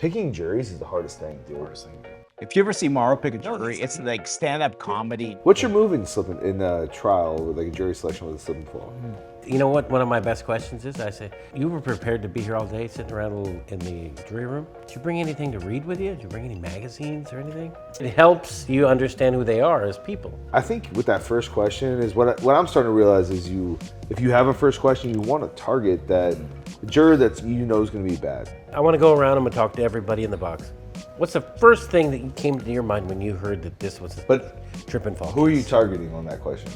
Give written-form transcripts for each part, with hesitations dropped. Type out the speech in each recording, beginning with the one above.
Picking juries is the hardest thing, dude. If you ever see Morrow pick a jury, it's like stand-up comedy. What's your move in trial, with like a jury selection with a slip and fall? You know what one of my best questions is? I say, you were prepared to be here all day sitting around in the jury room? Did you bring anything to read with you? Did you bring any magazines or anything? It helps you understand who they are as people. I think with that first question is what I'm starting to realize is if you have a first question, you want to target that juror that's is going to be bad. I want to go around them and talk to everybody in the box. What's the first thing that came to your mind when you heard that this was a trip and fall? Who are you targeting on that question?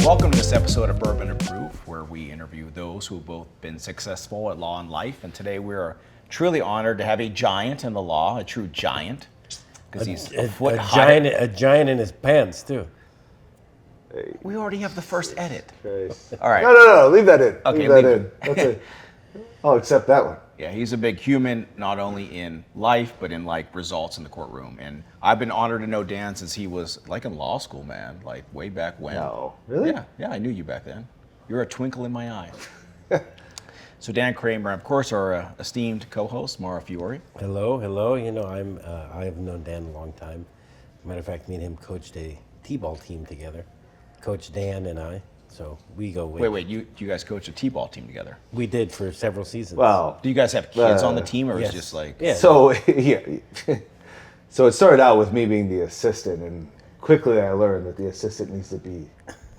Welcome to this episode of Bourbon of Proof, where we interview those who have both been successful at law and life. And today we are truly honored to have a giant in the law, a true giant, because he's a foot high. A giant in his pants, too. We already have the first edit. Okay. All right. No, leave that in. Okay, leave that in. That's it. I'll accept that one. Yeah, he's a big human, not only in life, but in like results in the courtroom. And I've been honored to know Dan since he was like in law school, man, like way back when. No, really? Yeah, I knew you back then. You're a twinkle in my eye. So Dan Kramer, of course, our esteemed co-host, Mara Fiore. Hello. You know, I've known Dan a long time. Matter of fact, me and him coached a t-ball team together. Coach Dan and I. So we go way. Wait, you guys coach a t-ball team together? We did for several seasons. Wow. Do you guys have kids on the team, or yes. is it just like? Yeah. So yeah. So it started out with me being the assistant, and quickly I learned that the assistant needs to be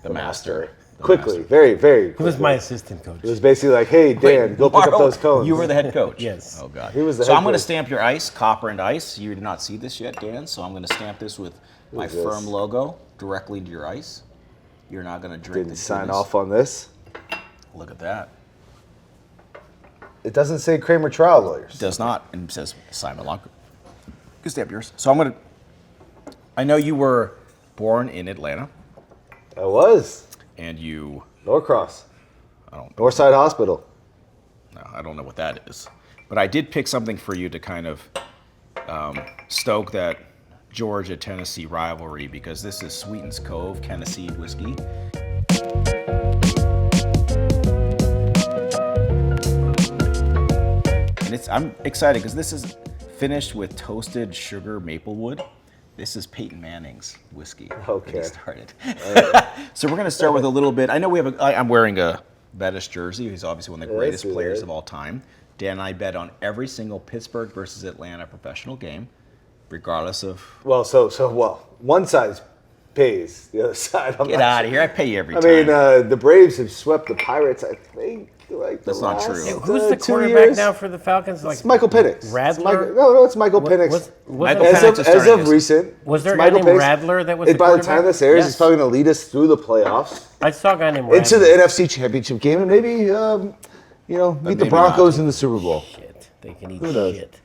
The master. Quickly, very, very quickly. He was my assistant coach. It was basically like, hey, Dan, go pick up those cones. You were the head coach? Yes. Oh, God. He was the So head I'm going to coach. stamp your ice, copper and ice. You did not see this yet, Dan, so I'm going to stamp this with my is this? firm logo directly into your ice. You're not going to drink Didn't the sign goodness. off on this. Look at that. It doesn't say Kramer trial lawyers. It does not, and it says Simon Locker. You can stamp yours. So I'm going to, I know you were born in Atlanta, I was. and you, Norcross. I don't Northside Hospital. No, I don't know what that is. But I did pick something for you to kind of stoke that Georgia-Tennessee rivalry, because this is Sweetens Cove Tennessee whiskey. And I'm excited because this is finished with toasted sugar maplewood. This is Peyton Manning's whiskey. Okay. That he started. So we're going to start with a little bit. I know I'm wearing a Bettis jersey. He's obviously one of the greatest players of all time. Dan and I bet on every single Pittsburgh versus Atlanta professional game, regardless of. Well, one side pays. The other side, I'm Get not out sure. of here! I pay you every I time. mean, the Braves have swept the Pirates, I think, like That's the not last, true. Who's the 2 quarterback years. now for the Falcons? Like It's Michael Penix. Radler? No, it's Michael Penix. Michael As Penix of, is as starting of his- recent, Was there a it's guy Michael named Penix. Radler that was And the by the quarterback? time this airs, Yes. he's probably going to lead us through the playoffs I saw a guy named into the Radler. NFC Championship game, and maybe meet the maybe Broncos not. in the Super Bowl. Shit, they can eat Who knows? shit.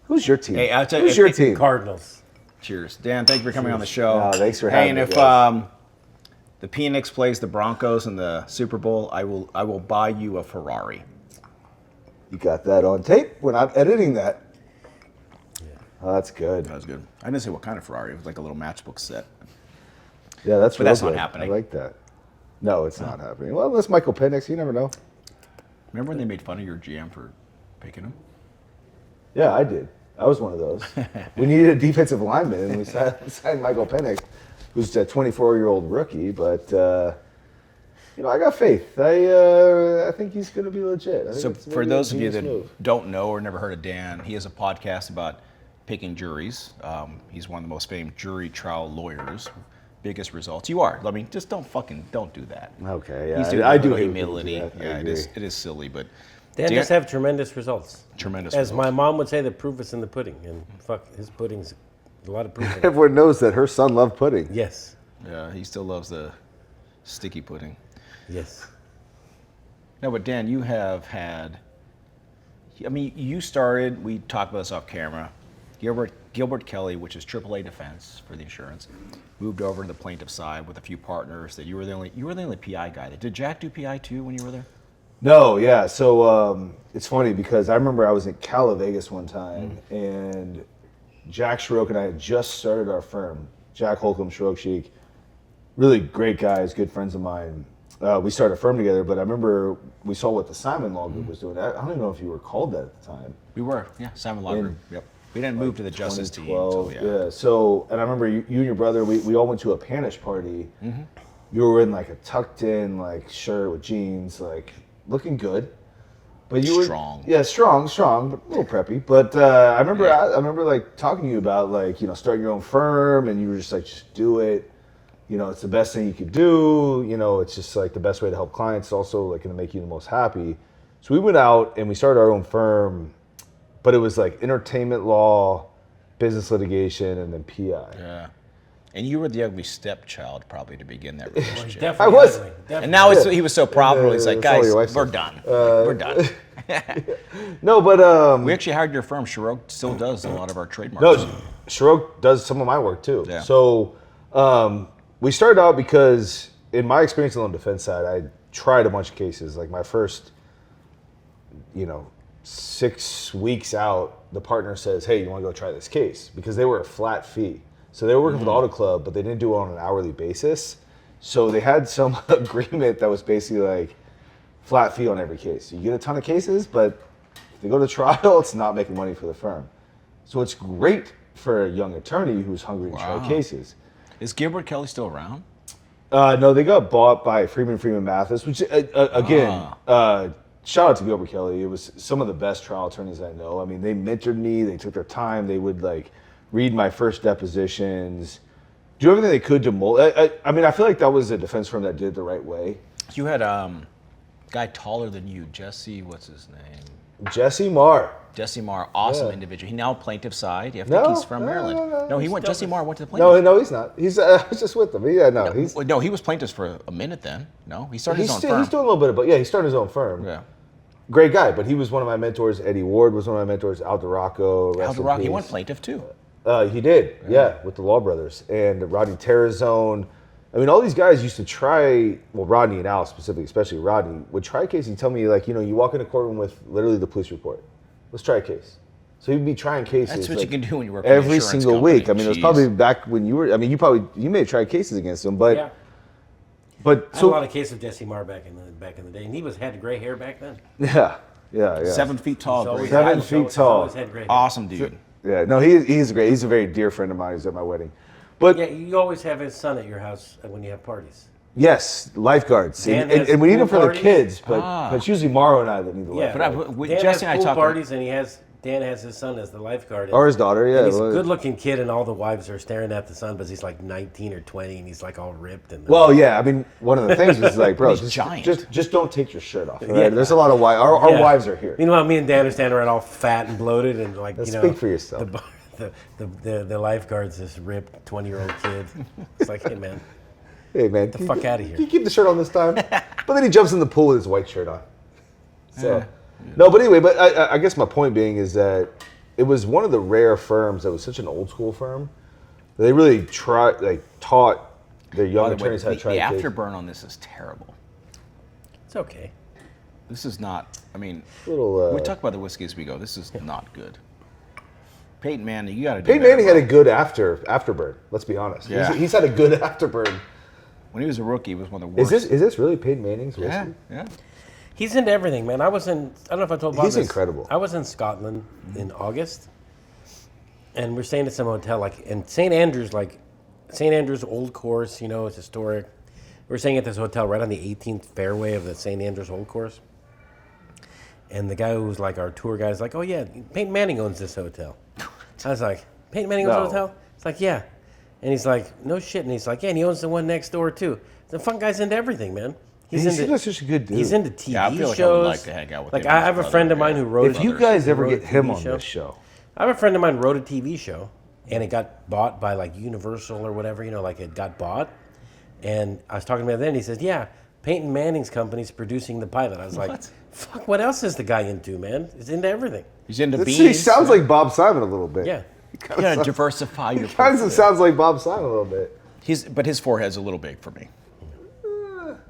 Who's your team? Hey, I'll tell you- Who's your if- team? Cardinals. Cheers, Dan. Thank you for coming on the show. No, thanks for Hey, having and me, if guys. the Phoenix plays the Broncos in the Super Bowl, I will buy you a Ferrari. You got that on tape. We're not editing that. Oh, that's good. That was good. I didn't say what kind of Ferrari. It was like a little matchbook set. Yeah, that's But real that's not good. happening. I like that. No, it's not happening. Well, unless Michael Penix, you never know. Remember when they made fun of your GM for picking him? Yeah, I did. I was one of those. We needed a defensive lineman, and we signed Michael Penix, who's a 24-year-old rookie. But I got faith. I think he's going to be legit. I think So it's for maybe those a of you genius that move. don't know or never heard of Dan, he has a podcast about picking juries. He's one of the most famous jury trial lawyers. Biggest results. You are. I mean, just don't do that. Okay, yeah, He's doing I a do little hate when people do humility. that. I Yeah, agree. it is silly, but Dan does have tremendous results. tremendous As my results. mom would say, the proof is in the pudding. And fuck, his pudding's a lot of proof in it. Everyone knows that her son loved pudding. Yes. Yeah, he still loves the sticky pudding. Yes. No, but Dan, you have had. I mean, you started. We talked about this off camera. Gilbert Kelly, which is AAA defense for the insurance, moved over to the plaintiff side with a few partners. That you were the only PI guy. Did Jack do PI too when you were there? No, yeah. So it's funny because I remember I was in Cala Vegas one time, and Jack Shirok and I had just started our firm, Jack Holcomb Shirok Sheik, really great guys, good friends of mine. We started a firm together, but I remember we saw what the Simon Law Group was doing. I don't even know if you were called that at the time. We were, yeah, Simon Law Group. Yep. We didn't move to the justice team. 2012, Until, yeah. So, and I remember you and your brother, we all went to a Panish party. You were in like a tucked in like shirt with jeans, like looking good. But you Strong. were strong, but a little preppy. But I remember like talking to you about like starting your own firm, and you were just like, just do it. It's the best thing you could do. It's just like the best way to help clients. It's also like going to make you the most happy. So we went out and we started our own firm, but it was like entertainment law, business litigation, and then PI. Yeah. And you were the ugly stepchild probably to begin that relationship. I was. And now he was so profitable. He's like, guys, we're done. We're done. No, but We actually hired your firm. Shirok still does a lot of our trademarks. no, Shirok does some of my work too. Yeah. So we started out because in my experience on the defense side, I tried a bunch of cases. Like my first, 6 weeks out, the partner says, "Hey, you want to go try this case?" Because they were a flat fee. So they were working for the auto club, but they didn't do it on an hourly basis. So they had some agreement that was basically like flat fee on every case. You get a ton of cases, but if they go to trial, it's not making money for the firm. So it's great for a young attorney who's hungry to try cases. Is Gilbert Kelly still around? No, they got bought by Freeman Mathis, which shout out to Gilbert Kelly. It was some of the best trial attorneys I know. I mean, they mentored me. They took their time. They would like read my first depositions, do everything they could to mold. I mean, I feel like that was a defense firm that did it the right way. You had a guy taller than you, Jesse, what's his name? Jesse Marr. Jesse Marr, awesome individual. He now plaintiff side. I think he's from Maryland. No, he went. Jesse Marr went to the plaintiff. No, he's not. He's I was just with him. He was plaintiff for a minute then. No, he started his own firm. He's doing a little bit of, but yeah, he started his own firm. Yeah. Great guy, but he was one of my mentors. Eddie Ward was one of my mentors. Al DeRocco. He went plaintiff too. He did, with the Law Brothers and Rodney Terrazone. I mean, all these guys used to try. Well, Rodney and Al specifically, especially Rodney, would try a case and tell me like, you walk in a courtroom with literally the police report. Let's try a case. So he'd be trying cases. That's what like, you can do when you work every in an single company. week. I mean, it was probably back when you were. I mean, you may have tried cases against him, but. Yeah. But I had a lot of cases of Jesse Marr back in the day, and he had gray hair back then. Yeah. 7 feet tall. He's always- Great. 7 he's feet always- tall. always had gray hair. Awesome dude. Yeah, no, he's great. He's a very dear friend of mine. He's at my wedding. But Yeah, you always have his son at your house when you have parties. yes, lifeguards, Dan and, has and we need them pool for parties. the kids, but it's usually Morrow and I that need the Yeah, lifeguard. But Dan Jesse has and I pool talked. parties, and Dan has his son as the lifeguard. Or his daughter, yeah. And he's a well- good-looking kid, and all the wives are staring at the son, but he's like 19 or 20, and he's like all ripped. And Well, yeah, I mean, one of the things is like, bro, He's giant. just don't take your shirt off. Right? Yeah. There's a lot of wives. Our Yeah. wives are here. Meanwhile, me and Dan are standing around all fat and bloated, and like Speak for yourself. The lifeguard's this ripped 20-year-old kid. It's like, hey man, Hey, man, the fuck outta here. Can you keep the shirt on this time? But then he jumps in the pool with his white shirt on. So, no, but anyway, but I guess my point being is that it was one of the rare firms that was such an old school firm. They really taught their young By the way, attorneys how to try the the case. afterburn on this is terrible. it's okay. This is not. I mean, Little, we talk about the whiskey as we go. This is not good. Peyton Manning, you got to do Peyton better, Manning had a bro. good afterburn. Let's be honest. Yeah. He's had a good afterburn. When he was a rookie, he was one of the Is worst. this really Peyton Manning's whiskey? Yeah. He's into everything, man. I don't know if I told Bob He's this. incredible. I was in Scotland in August, and we're staying at some hotel, like in St. Andrews, Old Course, it's historic. We're staying at this hotel right on the 18th fairway of the St. Andrews Old Course. And the guy who was like our tour guide is like, oh yeah, Peyton Manning owns this hotel. I was like, Peyton Manning owns No. the hotel? It's like, yeah. And he's like, no shit. And he's like, yeah, and he owns the one next door too. The fun guy's into everything, man. He seems like such a good dude. He's into TV Yeah, I feel like I shows. would like to hang out with Like him I and have his a friend brother, of mine yeah. who wrote. If you guys ever wrote get a him TV on show. this show, I have a friend of mine wrote a TV show, and it got bought by like Universal or whatever. Like it got bought. And I was talking to him then. He says, "Yeah, Peyton Manning's company's producing the pilot." I was like, "Fuck, what else is the guy into, man? He's into everything." He's into he beans. sounds like Bob Simon a little bit. Yeah. You gotta diversify your. Kind of portfolio. sounds like Bob Simon a little bit. But his forehead's a little big for me.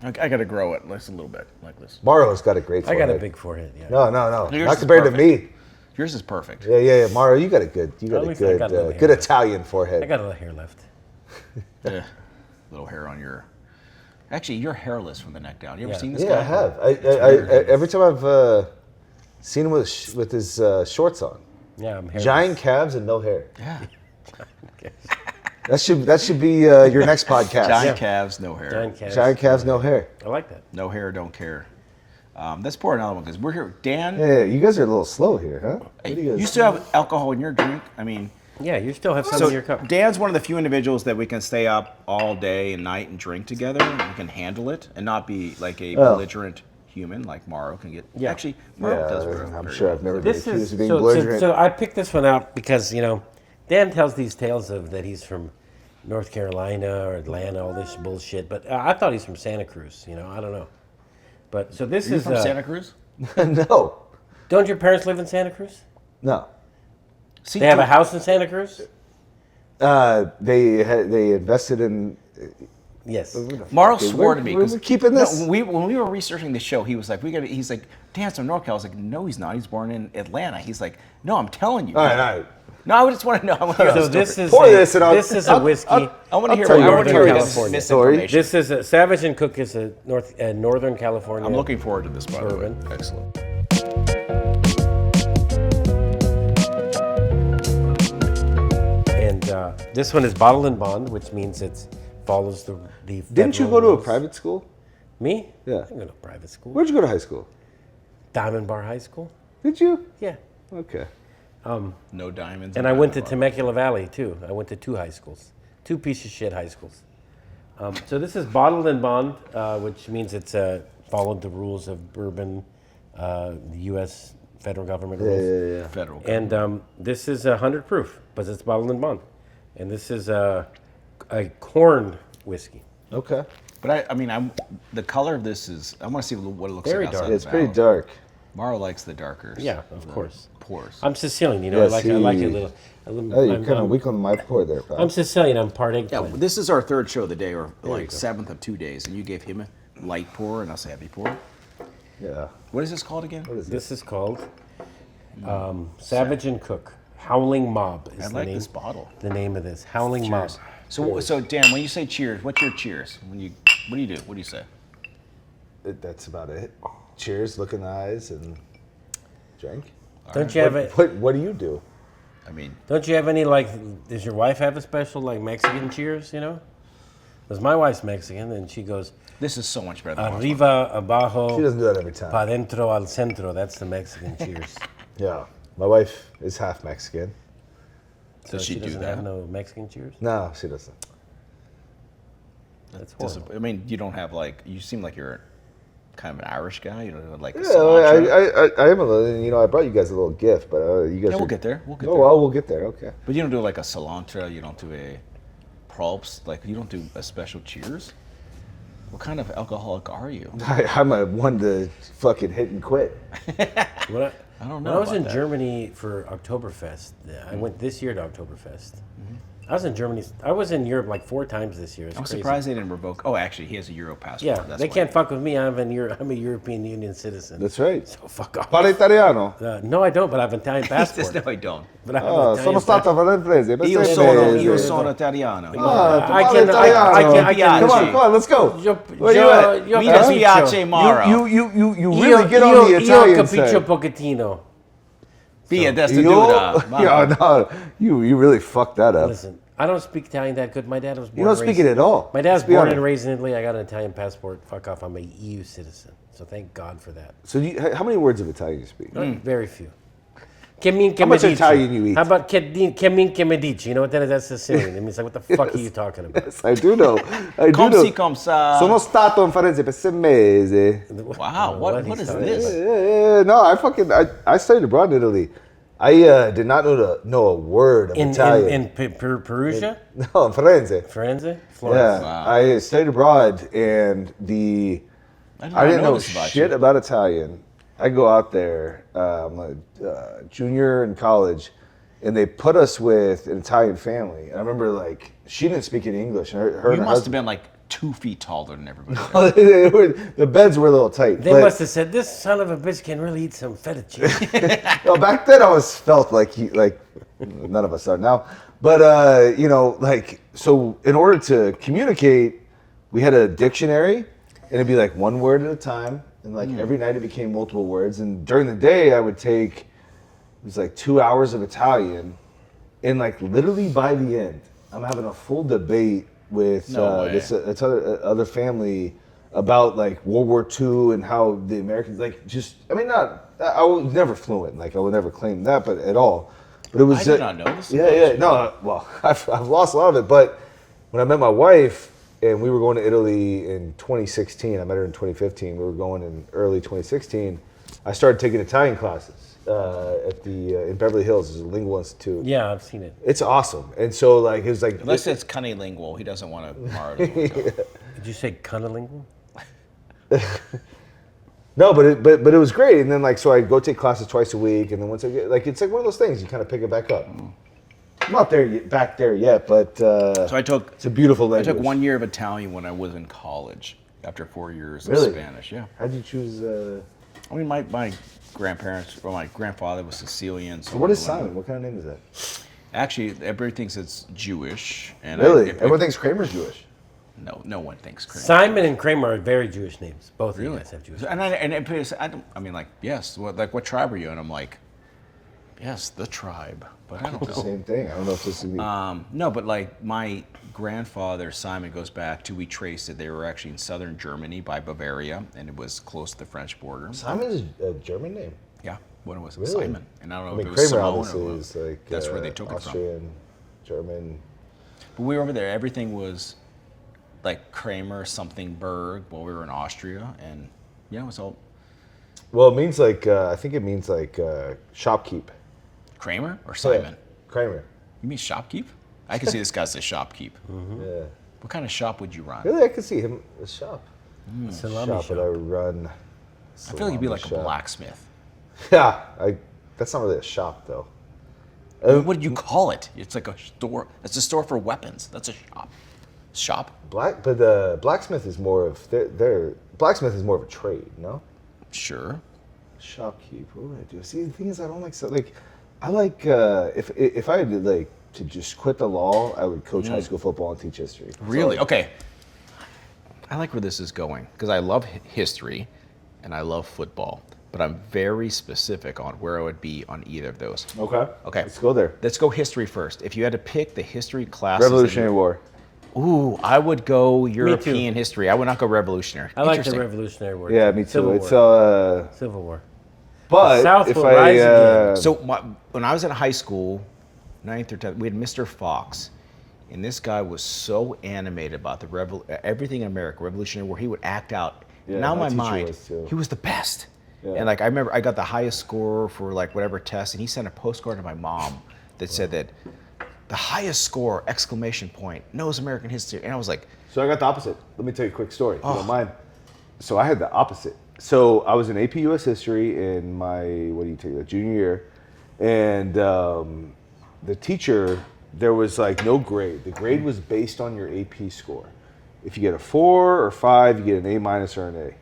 I gotta grow it just a little bit, like this. Morrow's got a great I forehead. got a big forehead. Yeah. No. Yours Not is compared to perfect. me. Yours is perfect. Yeah. Morrow, you got a good, At least I got a little good hair. Italian I forehead. got a little hair left. Yeah. little hair on your. Actually, you're hairless from the neck down. You ever Yeah. seen this Yeah, guy? I have. I every time I've seen him with his shorts on, Yeah, I'm hairless. giant calves and no hair. Yeah. That should be your next podcast. Giant calves, no hair. Giant calves, no hair. I like that. No hair, don't care. Let's pour another one because we're here. Dan, Yeah, you guys are a little slow here, huh? What do you you guys? still have alcohol in your drink. I mean, Yeah, you still have some so in your cup. Dan's one of the few individuals that we can stay up all day and night and drink together. And we can handle it and not be like a belligerent human like Morrow can get. Yeah. Actually, Morrow does Yeah, very I'm very sure well. I've never been This accused is of being so belligerent. I picked this one out because Dan tells these tales of that he's from North Carolina or Atlanta, all this bullshit. But I thought he's from Santa Cruz. I don't know. But so this Are you is from Santa Cruz? No, Don't your parents live in Santa Cruz? no. See, They have a house in Santa Cruz? They invested in. Yes. Morrow Okay, swore to me we're keeping this. No, when we were researching the show, he was like, He's like, Dan's from North Carolina. I was like, no, he's not. He's born in Atlanta. He's like, no, I'm telling you. All right. No, I just want to know. I want to hear So the this story. is Pour this and I'll- this is a whiskey. I want to hear. tell you I want to Northern hear his California misinformation. This is a Savage and Cook is a Northern California. I'm looking forward to this, by the way. Bourbon. Excellent. And this one is bottled and bond, which means it follows the. Didn't you federal go to a rules. private school? Me? Yeah. I didn't go to private school. Where'd you go to high school? Diamond Bar High School. Did you? Yeah. Okay. No diamonds. And I went to Temecula Valley too. I went to 2 high schools, 2 piece of shit high schools. So this is bottled and bond, which means it's followed the rules of bourbon, the U.S. federal government rules. Yeah. federal. And this is 100 proof, but it's bottled and bond. And this is a corn whiskey. Okay. But I mean, the color of this is. I want to see what it looks Very like dark. outside It's the pretty barrel. dark. Morrow likes the darker. Yeah, of course. Pours. I'm Sicilian, Yes, I like it a he- little. Oh, you're kind of weak on my pour there, pal. I'm Sicilian. I'm part Yeah, eggplant. this is our third show of the day, or you like go. 7th of 2 days, and you gave him a light pour and us a heavy pour. Yeah. What is this called again? What is This is called Savage and Cook. Howling Mob is I the like name. this bottle. The name of this Howling Mob. Cheers. So Dan, when you say cheers, what's your cheers? What do you do? What do you say? That's about it. Cheers, look in the eyes, and drink. Don't you have it? What do you do? I mean, Don't you have any Does your wife have a special Mexican cheers? Because my wife's Mexican and she goes this is so much better than ours. arriba, She abajo, doesn't do that every time. pa dentro, al centro. That's the Mexican cheers. Yeah. My wife is half Mexican. So Does she do doesn't that? have no Mexican cheers. No, she doesn't. That's horrible. I mean, you don't have you seem like you're kind of an Irish guy. You know, like a Yeah, cilantro. I am a little. I brought you guys a little gift, but you guys. Yeah, we'll get there. We'll get Oh, there. well, we'll get there. Okay. But you don't do like a cilantro. You don't do a Pralps. You don't do a special cheers. What kind of alcoholic are you? I'm a one to fucking hit and quit. When I don't When know I was about in that. Germany for Oktoberfest, I went this year to Oktoberfest. I was in Germany. I was in Europe 4 times this year. It's I'm crazy. surprised they didn't revoke. Oh, actually, he has a Euro passport. Yeah, That's they why. can't fuck with me. I'm a European Union citizen. That's right. So fuck off. Parla italiano. No, I don't, but I have an Italian He says, passport. no, I don't. But I have Oh, an sono Italian stato francese. per Io 6 sono, mesi. io sono italiano. Ah, I parla can- italiano. I can- Come on, come on, let's go. Where you at? Io Mi capisco. dispiace, Mara. You really get on the Italian Io capisco side. pochettino. Via Yo, destatura. yeah, no, you really fucked that up. Listen, I don't speak Italian that good. My dad was born You don't and speak raised- it at all. My dad's Let's be born honest. and raised in Italy. I got an Italian passport. Fuck off. I'm a EU citizen. So thank God for that. So how many words of Italian you speak? Very few. Che min che How me much dici? Italian you eat? How about che min che me dici? You know what that is? That's Sicilian. It means what the fuck are you talking about? Yes, I do know. I do Come know. si, come sa. Sono stato in Firenze per 6 mesi. Wow, what he's is talking this? Yeah, no, I studied abroad in Italy. I did not know a word of Italian. In Perugia? No, in Firenze. Firenze? Yeah, Florence? Wow. I studied abroad, and I didn't know this about shit you. about Italian. I go out there, I'm a junior in college, and they put us with an Italian family. And I remember she didn't speak any English. And her You and her must have husband, been 2 feet taller than everybody. the beds were a little tight. They but- must have said, this son of a bitch can really eat some feta cheese. No, back then I was felt like none of us are now. But so in order to communicate, we had a dictionary, and it'd be like one word at a time, and like every night it became multiple words. And during the day, I would take, it was like 2 hours of Italian, and like literally by the end, I'm having a full debate with this other family about like World War II and how the Americans I was never fluent, like I would never claim that, but at all. But it was I did not know this. Well, I've lost a lot of it. But when I met my wife and we were going to Italy in 2016, I met her in 2015. We were going in early 2016. I started taking Italian classes at the in Beverly Hills. There's a lingual institute. Yeah, I've seen it. It's awesome. And so like it was like Unless it's cunnilingual, he doesn't want to borrow it. Did you say cunnilingual? No, but it was great. And then like so I go take classes twice a week, and then once I get like it's like one of those things you kind of pick it back up. I'm not back there yet, but So I took it's a beautiful language. I took 1 year of Italian when I was in college after 4 years Really? of Spanish. Yeah. How'd you choose? I mean, my grandparents, well, my grandfather was Sicilian. So What is Simon? What kind of name is that? Actually, everybody thinks it's Jewish. And Really? Everyone thinks Kramer's Jewish. No one thinks Kramer. Simon and Kramer are very Jewish names. Both of you guys have Jewish names. What tribe are you? And I'm like, yes, the tribe. But I don't know. Same thing. I don't know if this is. No, but like my grandfather Simon goes back to, we traced it. They were actually in southern Germany by Bavaria, and it was close to the French border. Simon is a German name. Yeah, what was it? Really? Simon. And I don't know if it was Kramer Simone obviously or is like that's where they took it from. Austrian, German. But we were over there. Everything was like Kramer something Berg while we were in Austria, and yeah, it was all Well, it means like I think it means like shopkeep. Kramer or Simon. Yeah, Kramer. You mean shopkeep? I can see this guy says shopkeep. Yeah. What kind of shop would you run? Really, I could see him a shop. Salami Shop that I would run. I feel like you'd be like a shop. blacksmith. Yeah, that's not really a shop though. What do you call it? It's like a store. It's a store for weapons. That's a shop. Shop? Blacksmith is more of blacksmith is more of a trade, no? Sure. Shopkeep. What would I do? See, the thing is, I don't like I like if I had to like to just quit the law, I would coach high school football and teach history. Really? So, Okay. I like where this is going because I love history and I love football, but I'm very specific on where I would be on either of those. Okay. Okay. Let's go there. Let's go history first. If you had to pick the history classes, Revolutionary War. Ooh, I would go European history. I would not go revolutionary. I like the Interesting. Revolutionary War. Yeah, me too. Civil It's War. Civil War. but The South if will I rise again. So when I was in high school, 9th or 10th, we had Mr. Fox, and this guy was so animated about everything in America, Revolutionary War. He would act out. Yeah, now my my teacher mind, was too. he was the best. Yeah. And like I remember, I got the highest score for like whatever test, and he sent a postcard to my mom that said that the highest score exclamation point knows American history, and I was like, So I got the opposite. Let me tell you a quick story, if you don't mind. So I had the opposite. So I was in AP US history in my junior year, and the teacher, there was like no grade. The grade was based on your AP score. If you get a 4 or 5, you get an A minus or an A.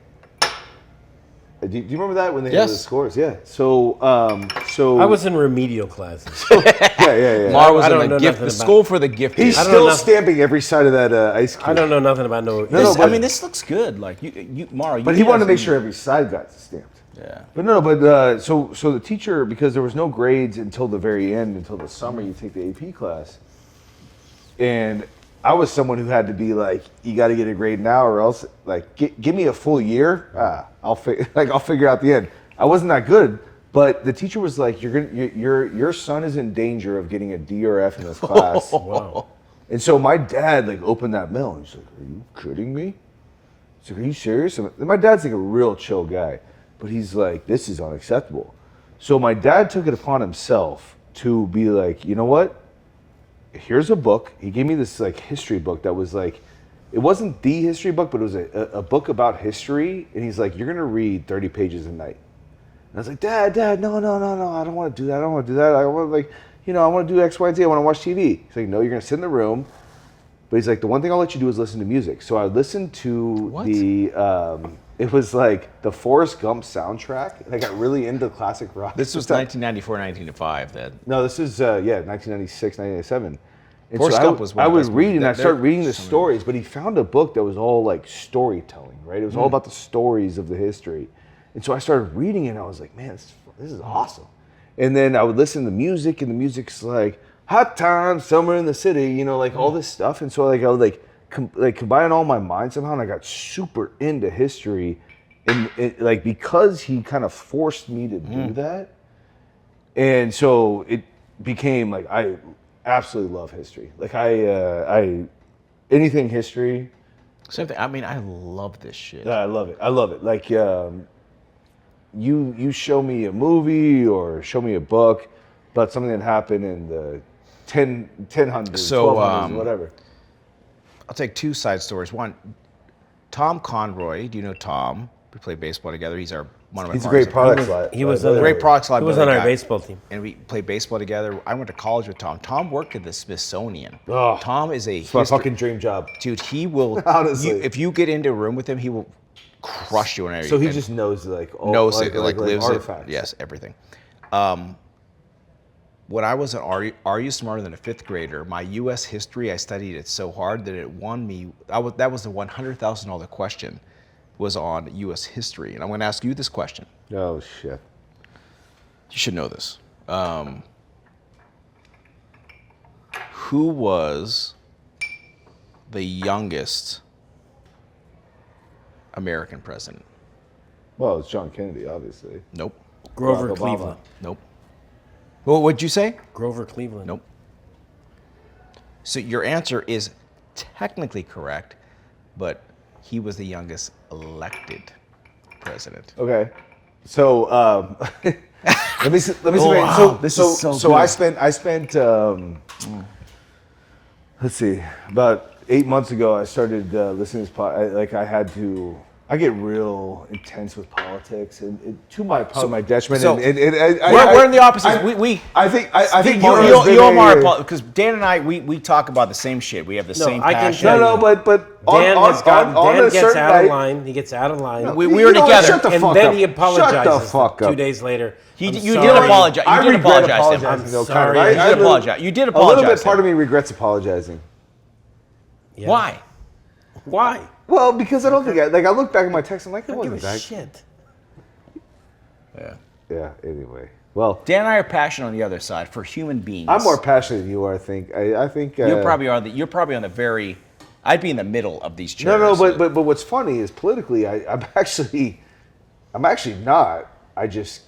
Do you remember that when they had the scores? Yeah. So I was in remedial classes. yeah. Mar was I in don't know the gift, nothing the about- school for the gifted. He's I don't still know. stamping every side of that ice cube. I don't know nothing about no. No, I but- mean, this looks good. Like Mara. But he wanted to make sure every side got stamped. Yeah. But so the teacher, because there was no grades until the very end, until the summer, you take the AP class, and I was someone who had to be like, you got to get a grade now, or else like give me a full year. I'll figure out the end. I wasn't that good, but the teacher was like, your son is in danger of getting a D or F in this class. Wow. And so my dad like opened that mail and he's like, "Are you kidding me?" He's like, "Are you serious?" And my dad's like a real chill guy, but he's like, "This is unacceptable." So my dad took it upon himself to be like, you know what? Here's a book. He gave me this like history book that was like, it wasn't the history book, but it was a book about history. And he's like, you're gonna read 30 pages a night. And I was like, Dad, no, I don't want to do that. I don't want to do that. I want I want to do X, Y, and Z. I want to watch TV. He's like, no, you're gonna sit in the room. But he's like, the one thing I'll let you do is listen to music. So I listened to it was like the Forrest Gump soundtrack. And I got really into classic rock. This was 1994, 1995 then. No, this is 1996, 1997. And Forrest Gump was one I of would those read movies. and I There- started reading the some of stories, but he found a book that was all like storytelling, right? It was all about the stories of the history. And so I started reading it and I was like, man, this is awesome. And then I would listen to the music, and the music's like hot times, summer in the city, you know, like all this stuff. And so like I would combine all my mind somehow, and I got super into history, and like because he kind of forced me to do that. And so it became like I absolutely love history. Like I anything history. Same thing. I mean, I love this shit. I love it. I love it. Like you show me a movie or show me a book about something that happened in the 1000s, So, 1200s, whatever. I'll take two side stories. One, Tom Conroy. Do you know Tom? We play baseball together. He's one of my He's a partners. great product. He was on Great products He was liability on our guy. baseball team. And we played baseball together. I went to college with Tom. Tom worked at the Smithsonian. Oh, Tom is a It's my fucking dream job. dude. He will Honestly. if you get into a room with him, he will crush you in everything. So he just knows like all knows it, like lives artifacts. it. Yes, everything. When I was an Are You Smarter Than a Fifth Grader, my U.S. history, I studied it so hard that it won me. That was the $100,000 question, was on U.S. history. And I'm going to ask you this question. Oh shit. You should know this. Who was the youngest American president? Well, it's John Kennedy, obviously. Nope. Grover Barack Obama. Cleveland. Nope. Well, what'd you say? Grover Cleveland. Nope. So your answer is technically correct, but he was the youngest elected president. Okay. So let me see. Oh, wow. So This so is so so good. I spent let's see, about 8 months ago I started listening to this pod. I get real intense with politics, and to my detriment. so and we're in the opposites. I think you owe my because Dan and I we talk about the same shit. We have the same I can passion. tell No, you. but Dan on a gets certain out of night- line. He gets out of line. We were together. Shut the and fuck then up. he apologizes Shut the fuck up. 2 days later. You I'm did sorry. apologize. You I did regret apologize to him. apologizing, though, sorry. kind of. You did apologize. You did A little apologize bit. to Part him. of me regrets apologizing. Yeah. Why? Why? Well, because I don't think I look back at my text. I'm like, it I don't give wasn't a that. shit. Yeah. Yeah. Anyway, well, Dan and I are passionate on the other side for human beings. I'm more passionate than you are. I think. I think. You're probably on the very. I'd be in the middle of these chairs. No, but what's funny is politically, I'm actually not. I just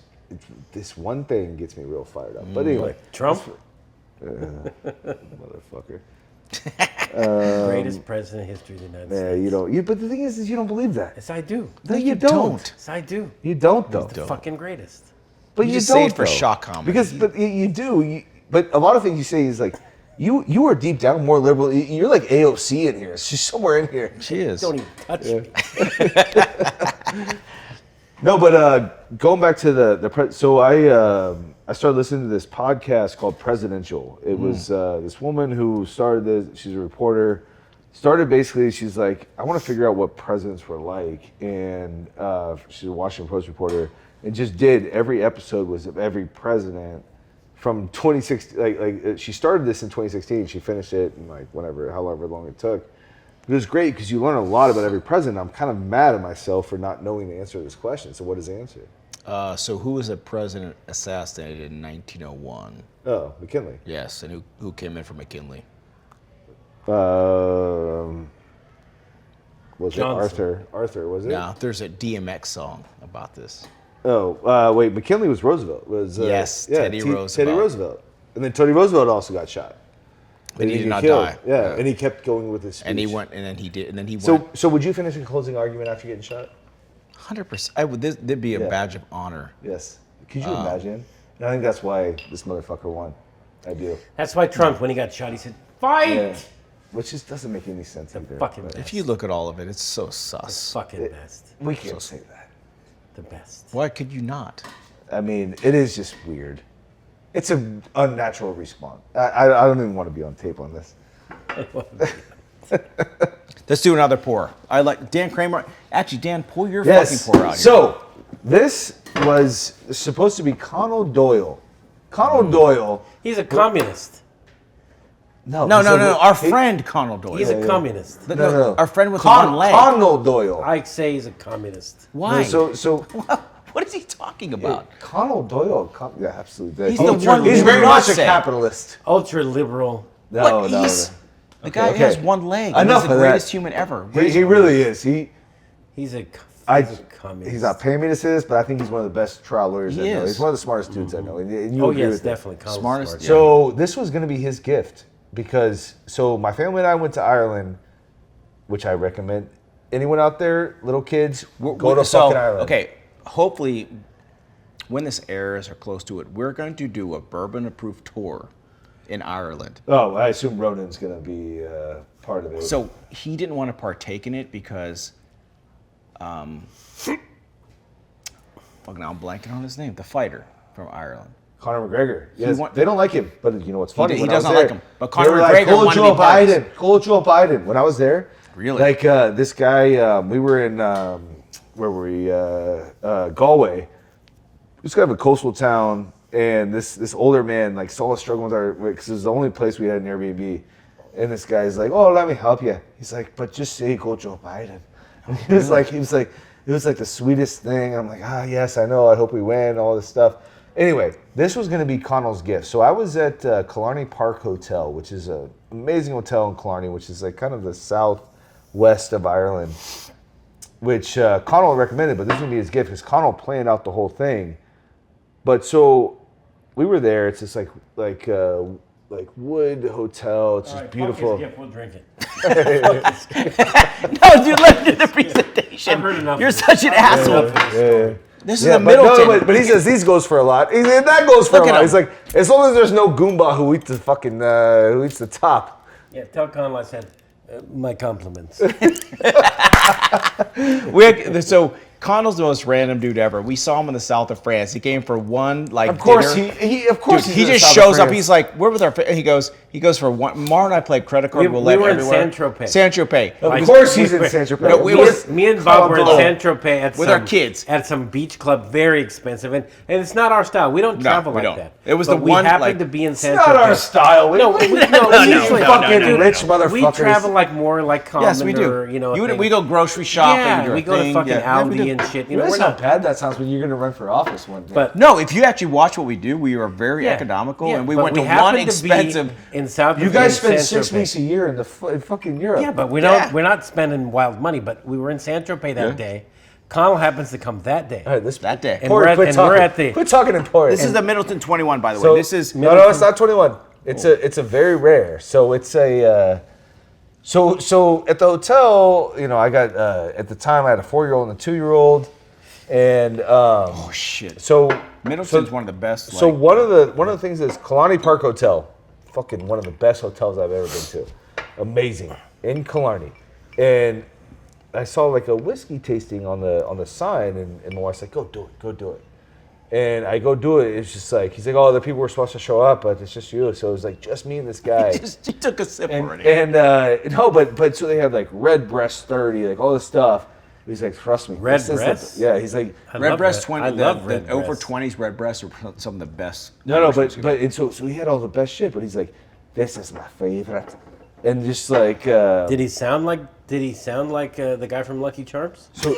this one thing gets me real fired up. But anyway, Trump, motherfucker. greatest president in history of the United Yeah, States. you don't. But the thing is you don't believe that. Yes, I do. No, you don't. Yes, I do. You don't though. The fucking greatest. But You you just don't say it for though. shock comedy. But you do. But a lot of things you say is like you are deep down more liberal. You're like AOC in here. She's somewhere in here. she is. Don't even touch me. No, but going back to so I started listening to this podcast called Presidential. It was this woman who started this. She's a reporter. Started basically, she's like, I want to figure out what presidents were like, and she's a Washington Post reporter, and just did every episode was of every president from 2016. Like she started this in 2016. She finished it in like however long it took. It was great because you learn a lot about every president. I'm kind of mad at myself for not knowing the answer to this question. So what is the answer? So who was a president assassinated in 1901? Oh, McKinley. Yes, and who came in for McKinley? Was Johnson. it Arthur? Arthur, was it? Now, there's a DMX song about this. Oh, wait, McKinley was Roosevelt. Yes, Teddy Roosevelt. Teddy Roosevelt. And then Teddy Roosevelt also got shot. But he did got not killed. die. Yeah, and he kept going with his speech. And he went, and then he did, and then he So, went. so would you finish a closing argument after getting shot? 100%. There'd be a Yeah. badge of honor. Yes. Could you imagine? And I think that's why this motherfucker won. I do. That's why Trump, when he got shot, he said, "Fight!" Yeah. Which just doesn't make any sense either. Fucking but best. If you look at all of it, it's so sus. Fucking best. we can't say that. The best. Why could you not? I mean, it is just weird. It's an unnatural response. I don't even want to be on tape on this. Let's do another pour. I like Dan Kramer. Actually, Dan, pull your Yes. fucking pour out here. So, this was supposed to be Connell Doyle. Connell Doyle. He's a communist. No, No. Our friend Connell Doyle. He's a communist. No. Our friend with one leg. Connell Doyle. I say he's a communist. Why? So What is he talking about? Connell Doyle. Yeah, absolutely. He's the one He's who very much a said- capitalist. Ultra liberal. No. The guy okay. has one leg. Enough He's the of that. greatest human ever. He really is. He's a communist. He's not paying me to say this, but I think he's one of the best trial lawyers I know. is. He's one of the smartest dudes I know. And you Oh agree yes, with that. definitely. Connell's Smartest- smart. yeah. So this was going to be his gift because my family and I went to Ireland, which I recommend. Anyone out there, little kids, go to fucking Ireland. Okay, hopefully, when this airs or close to it, we're going to do a Bourbon of Proof tour in Ireland. Oh, I assume Ronan's going to be part of it. So he didn't want to partake in it because, fuck, now I'm blanking on his name. The fighter from Ireland. Conor McGregor. Yes, they don't like him, but you know what's funny? He When I was doesn't there, like him, but they Conor were like, McGregor wanted to be part of this. Call Joe Biden. When I was there, Really? like this guy, we were in where were we? Galway. Just kind of a coastal town, and this older man like saw us struggling with our because it was the only place we had an Airbnb, and this guy's like, "Oh, let me help you." He's like, "But just say go Joe Biden." And he was like, it was like the sweetest thing. I'm like, yes, I know. I hope we win. All this stuff. Anyway, this was going to be Connell's gift. So I was at Killarney Park Hotel, which is an amazing hotel in Killarney, which is like kind of the southwest of Ireland, which Connell recommended, but this was going to be his gift because Connell planned out the whole thing. But so we were there. It's just like wood hotel. It's just beautiful. We'll drink it. No, dude, let me do the presentation. I've heard enough. You're such an asshole. Yeah. This is Yeah, a Middleton. but he says these goes for a lot. That goes for Look a at lot. him. He's like, as long as there's no Goomba who eats the fucking who eats the top. Yeah, tell Connell I said my compliments. So Connell's the most random dude ever. We saw him in the south of France. He came for one Of course, dinner. he Dude, he just shows up. He's like, "We're with our." He goes for one. Mar and I played credit card We roulette were in everywhere. Saint-Tropez. Saint-Tropez. Of course, he's in Saint-Tropez. No, we Of were- course. Me and Bob were in Connell. Saint-Tropez at With some, our kids. at some beach club, very expensive, and it's not our style. We don't travel we like don't. that. It was But the we one, happened like- to be in It's Saint-Tropez. not our style. No, we usually fucking no. rich motherfuckers. We travel like more like common. Yes, we do. Or, thing. We go grocery shopping. Yeah, do we a go to thing. fucking Yeah, we do. Aldi and shit. You know, we're that's how not. bad that sounds when you're gonna run for office one day. But No, if you actually watch what we do, we are very yeah, economical, yeah, and we but went to one happened to be expensive. in South. you guys in spend 6 Saint-Tropez. weeks a year in fucking Europe. Yeah, but we Yeah. don't. We're not spending wild money. But we were in Saint-Tropez that day. Connell happens to come that day. All right, this That day. And Port, we're at- quit and talking. we're at the- Quit talking in port. This is the Middleton 21, by the way. So- This is no, it's not 21. It's a very rare. So it's a so at the hotel, I got at the time I had a 4-year-old and a 2-year-old, and oh shit. so Middleton's one of the best. So one of the things is Killarney Park Hotel, fucking one of the best hotels I've ever been to, amazing in Killarney, and I saw like a whiskey tasting on the sign, and my wife's like, go do it, and I go do it. It's just like he's like, oh, the people were supposed to show up, but it's just you. So it was like just me and this guy. He took a sip already. And no, but so they had like red breast 30, like all this stuff. He's like, trust me. Red this is the- breasts? Yeah, he's like, I Red love breast red- 20. I love the red over breasts. 20s red breasts are some of the best. no, Irish but whiskey. and so he had all the best shit, but he's like, this is my favorite, and just like, Did he sound like the guy from Lucky Charms? so,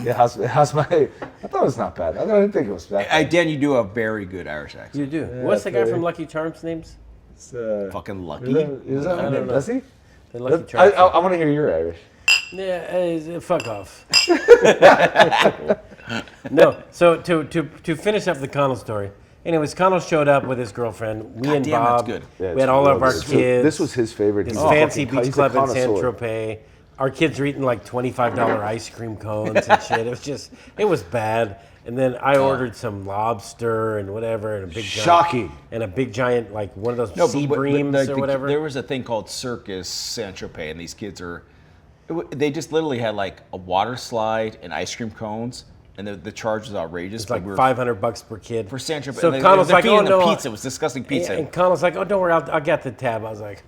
yeah, how's my? I thought it was not bad. I didn't think it was bad. Dan, you do a very good Irish accent. You do. What's the guy okay. from Lucky Charms' names? It's, Fucking lucky. is that I name? don't know. Does he? The Lucky I Charms. want to hear your Irish. Yeah, fuck off. No, so to finish up the Connell story. Anyways, Connell showed up with his girlfriend. Me and damn, that's Bob. good. Yeah, We had it's all real of our good. So kids. this was his favorite. His He's a fancy fucking- beach he's a club in connoisseur. Saint-Tropez. Our kids were eating like $25 ice cream cones and shit. It was bad. And then I ordered some lobster and whatever, and a big Shocking. and a big giant like one of those No, sea but breams or whatever. There was a thing called Circus Saint-Tropez, and these kids they just literally had like a water slide and ice cream cones, and the charge was outrageous. It's like but we were- $500 per kid. for Saint-Tropez. So and Connell's they're like, feeding oh them no, pizza. It was disgusting pizza. And Connell's like, oh, don't worry, I'll get the tab. I was like,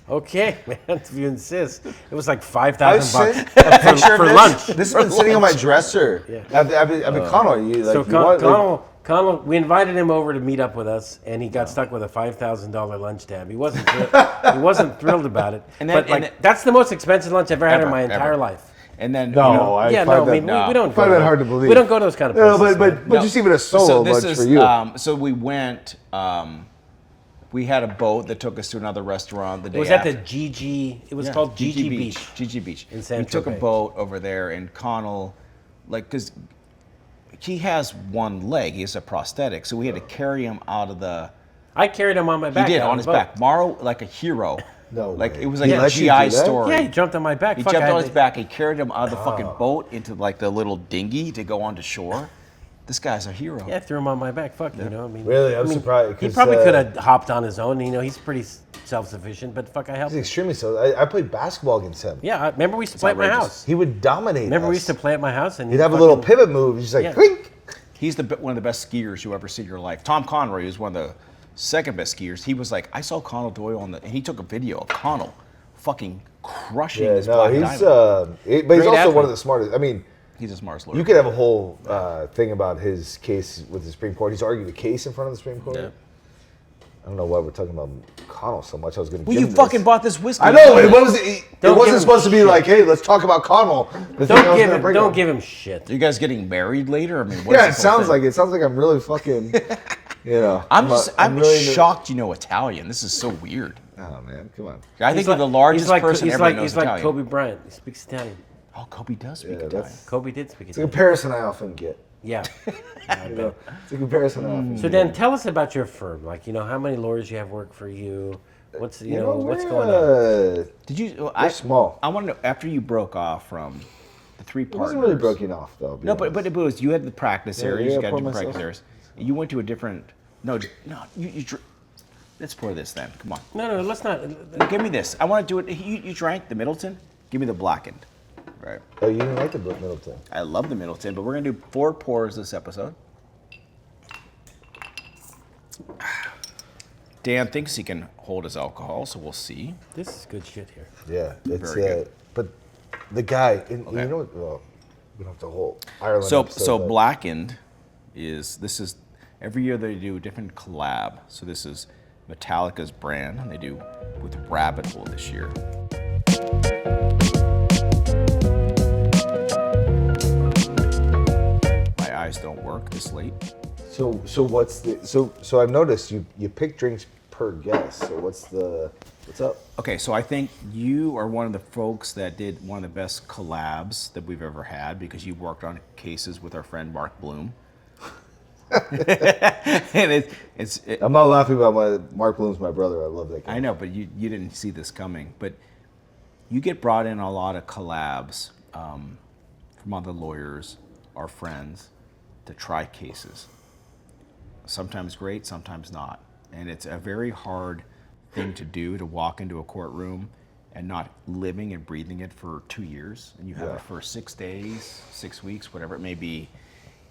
okay, man, if you insist. It was like $5,000 for lunch. This has been sitting on my dresser. Yeah. I've been Connell. You, like, So you want, like, Connell Connell, we invited him over to meet up with us, and he got stuck with a $5,000 lunch tab. He wasn't he wasn't thrilled about it. That's the most expensive lunch I've ever had in my entire life. And then No, I find that, we don't find go that to- hard to believe. We don't go to those kind of No, places. but just even a solo lunch for you. So we went. We had a boat that took us to another restaurant the day It was after. at the GG. It was called GG Beach. GG Beach. in San We took a Tropez. boat over there, and Connell, because he has one leg, he has a prosthetic, so we had to carry him out of the. I carried him on my back. He did out on his the boat. back. Morrow, like a hero. No Like way. it was like He a let you do GI that? story. Yeah, he jumped on my back. He Fuck, jumped I on had his to- back. He carried him out of the fucking boat into like the little dinghy to go onto shore. This guy's a hero. Yeah, I threw him on my back. Fuck, you know. I mean, Really? I'm surprised, He 'cause, probably could have hopped on his own. You know, he's pretty self-sufficient. But fuck, I helped He's him. extremely so. I played basketball against him. Yeah, remember we used to play at my outrageous. house. He would dominate. Remember we us. used to play at my house, and He'd have a little pivot move. He's just like, Yeah. clink. He's one of the best skiers you ever see in your life. Tom Conroy is one of the second best skiers. He was like, I saw Connell Doyle and he took a video of Connell fucking crushing Yeah, this no, black he's diamond. but he's Great also athlete. one of the smartest. I mean, He's the smartest lawyer. you could have a whole thing about his case with the Supreme Court. He's argued a case in front of the Supreme Court. Yeah. I don't know why we're talking about Connell so much. I was going to. Well, you fucking bought this whiskey. I know it wasn't. It Don't give wasn't him supposed to be shit. like, hey, let's talk about Connell. The thing I Don't was give gonna him. bring Don't up. give him shit. Are you guys getting married later? I mean, what Yeah, is it this whole sounds thing? like it. Sounds like I'm really fucking. You know, I'm really shocked you know Italian. This is so weird. Oh man, come on. I think He's you're the largest he's like, person he's ever like, knows he's like Italian. Kobe Bryant. He speaks Italian. Oh, Kobe does speak Yeah, Italian. that's Kobe did speak it's a Italian. comparison I often get. Yeah. You know, it's a comparison I often So get. Dan, tell us about your firm. Like, you know, how many lawyers you have work for you? What's you know what's we're, going on? Did you? We're small. I want to know after you broke off from the three It partners. wasn't really broken off though. No, but it was you had the practice Yeah, areas. yeah, You got pour different myself. practice areas. You went to a different. No. Let's pour this then. Come on. No, let's not. Give me this. I want to do it. You drank the Middleton. Give me the blackened. Right. Oh, you didn't like the Middleton. I love the Middleton, but we're gonna do 4 pours this episode. Dan thinks he can hold his alcohol, so we'll see. This is good shit here. Yeah, it's Very good. but the guy, you Okay. know what? Well, we don't have to hold Ireland. So episode, but- blackened this is every year they do a different collab. So this is Metallica's brand, and they do with Rabbit Hole this year. My eyes don't work this late. So what's the so I've noticed you pick drinks per guest. So what's up? Okay, so I think you are one of the folks that did one of the best collabs that we've ever had because you worked on cases with our friend Mark Bloom. And I'm not laughing about Mark Bloom's my brother. I love that guy. I know, but you didn't see this coming. But you get brought in a lot of collabs from other lawyers, our friends, to try cases. Sometimes great, sometimes not. And it's a very hard thing to do, to walk into a courtroom and not living and breathing it for 2 years. And you have Yeah. it for 6 days, 6 weeks, whatever it may be.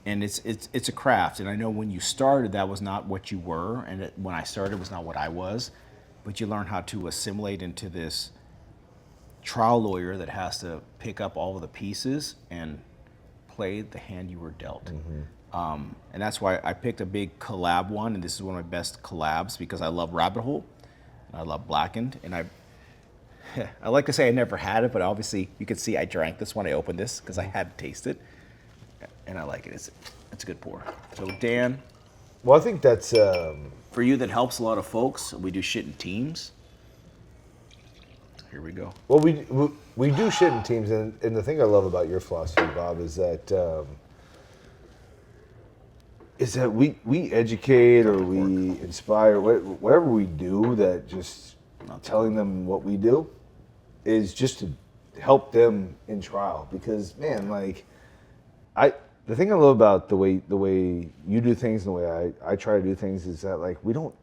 And it's a craft. And I know when you started, that was not what you were. And when I started, it was not what I was. But you learn how to assimilate into this trial lawyer that has to pick up all of the pieces and play the hand you were dealt. And that's why I picked a big collab one, and this is one of my best collabs because I love Rabbit Hole, and I love Blackened, and I like to say I never had it, but obviously you can see I drank this when I opened this because I had to taste it, and I like it. It's a good pour. So Dan, Well, I think that's for you that helps a lot of folks, we do shit in teams. Here we go. well we do shit in teams, and the thing I love about your philosophy, Bob, is that we educate or we inspire, whatever we do, that just telling them what we do is just to help them in trial. Because man, like the thing I love about the way you do things and the way I try to do things is that like we don't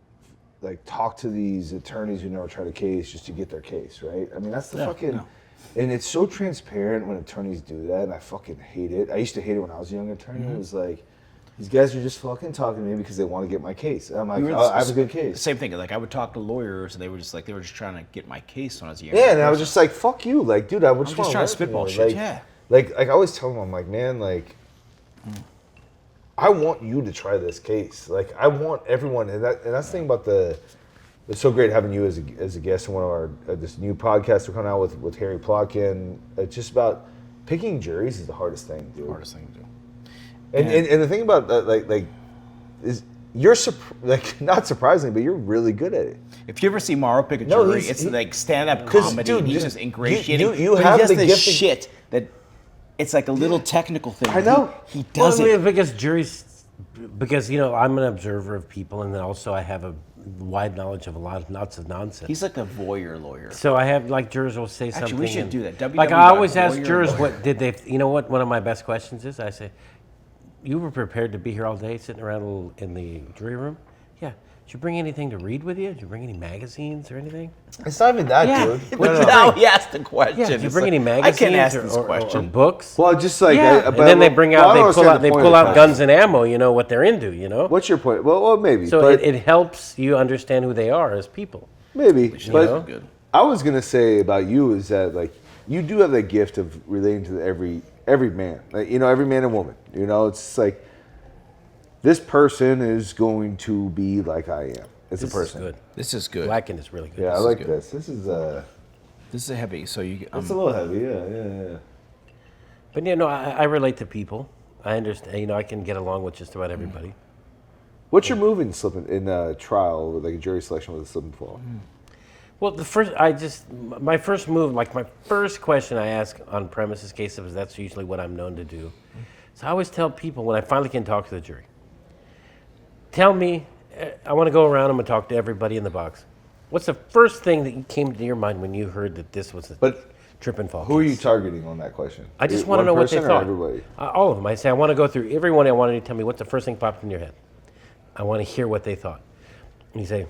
like talk to these attorneys who never tried a case just to get their case, right? I mean that's the and it's so transparent when attorneys do that, and I fucking hate it. I used to hate it when I was a young attorney. It was like, these guys are just fucking talking to me because they want to get my case. And I'm like, oh, I have a good case. Same thing. Like I would talk to lawyers, and they were just trying to get my case when I was a young. Yeah, and I was just like, fuck you. Like, dude, I would just just want trying to learn from spitball you. shit, Like, yeah. Like I always tell them, I'm like, man, like, I want you to try this case. Like, I want everyone, and that's the thing about it's so great having you as a guest in one of our this new podcast we're coming out with Harry Plotkin. It's just about picking juries is the hardest thing, dude. Hardest thing to do. And the thing about that, is you're not surprisingly, but you're really good at it. If you ever see Morrow pick a No, jury, he's- it's he- like stand-up 'cause, comedy. dude, and he's just- just ingratiating. you but have he does the this gift of- shit that it's like a little technical thing. I know. He does it. Because juries, because I'm an observer of people, and then also I have a wide knowledge of a lot of lots of nonsense. He's like a voyeur lawyer. So I have jurors will say something. we should and- do that. Like I always ask www.voyeur jurors, lawyer. what did they? You know what? One of my best questions is, I say, "You were prepared to be here all day, sitting around in the jury room? Yeah. Did you bring anything to read with you? Did you bring any magazines or anything? It's not even that, Yeah. dude. But now he asked the question. Yeah. Did you It's bring like, any magazines I can't ask or, this or question. books? Well, just like Yeah. And then they bring out, they pull out guns and ammo. You know what they're into. You know. What's your point? Well, maybe. So but it helps you understand who they are as people. maybe. know? But Good. I was gonna say about you is that like you do have that gift of relating to every man, like, every man and woman. It's like this person is going to be like I am as a This person. is good. This is good. Blackened is really good. Yeah, I This is like good. this. This is This is heavy. So you. it's a little heavy. Yeah. But I relate to people. I understand. I can get along with just about everybody. What's your move in trial, like a jury selection with a slip and fall? Well, my first move, like my first question I ask on premises cases, that's usually what I'm known to do. So I always tell people when I finally can talk to the jury, tell me, I want to go around and talk to everybody in the box. What's the first thing that came to your mind when you heard that this was a But trip and fall Who are you case? targeting on that question? I just One want to know what they person or thought. Everybody. All of them. I say, I want to go through everyone. I want you to tell me what's the first thing popped in your head. I want to hear what they thought. And you say,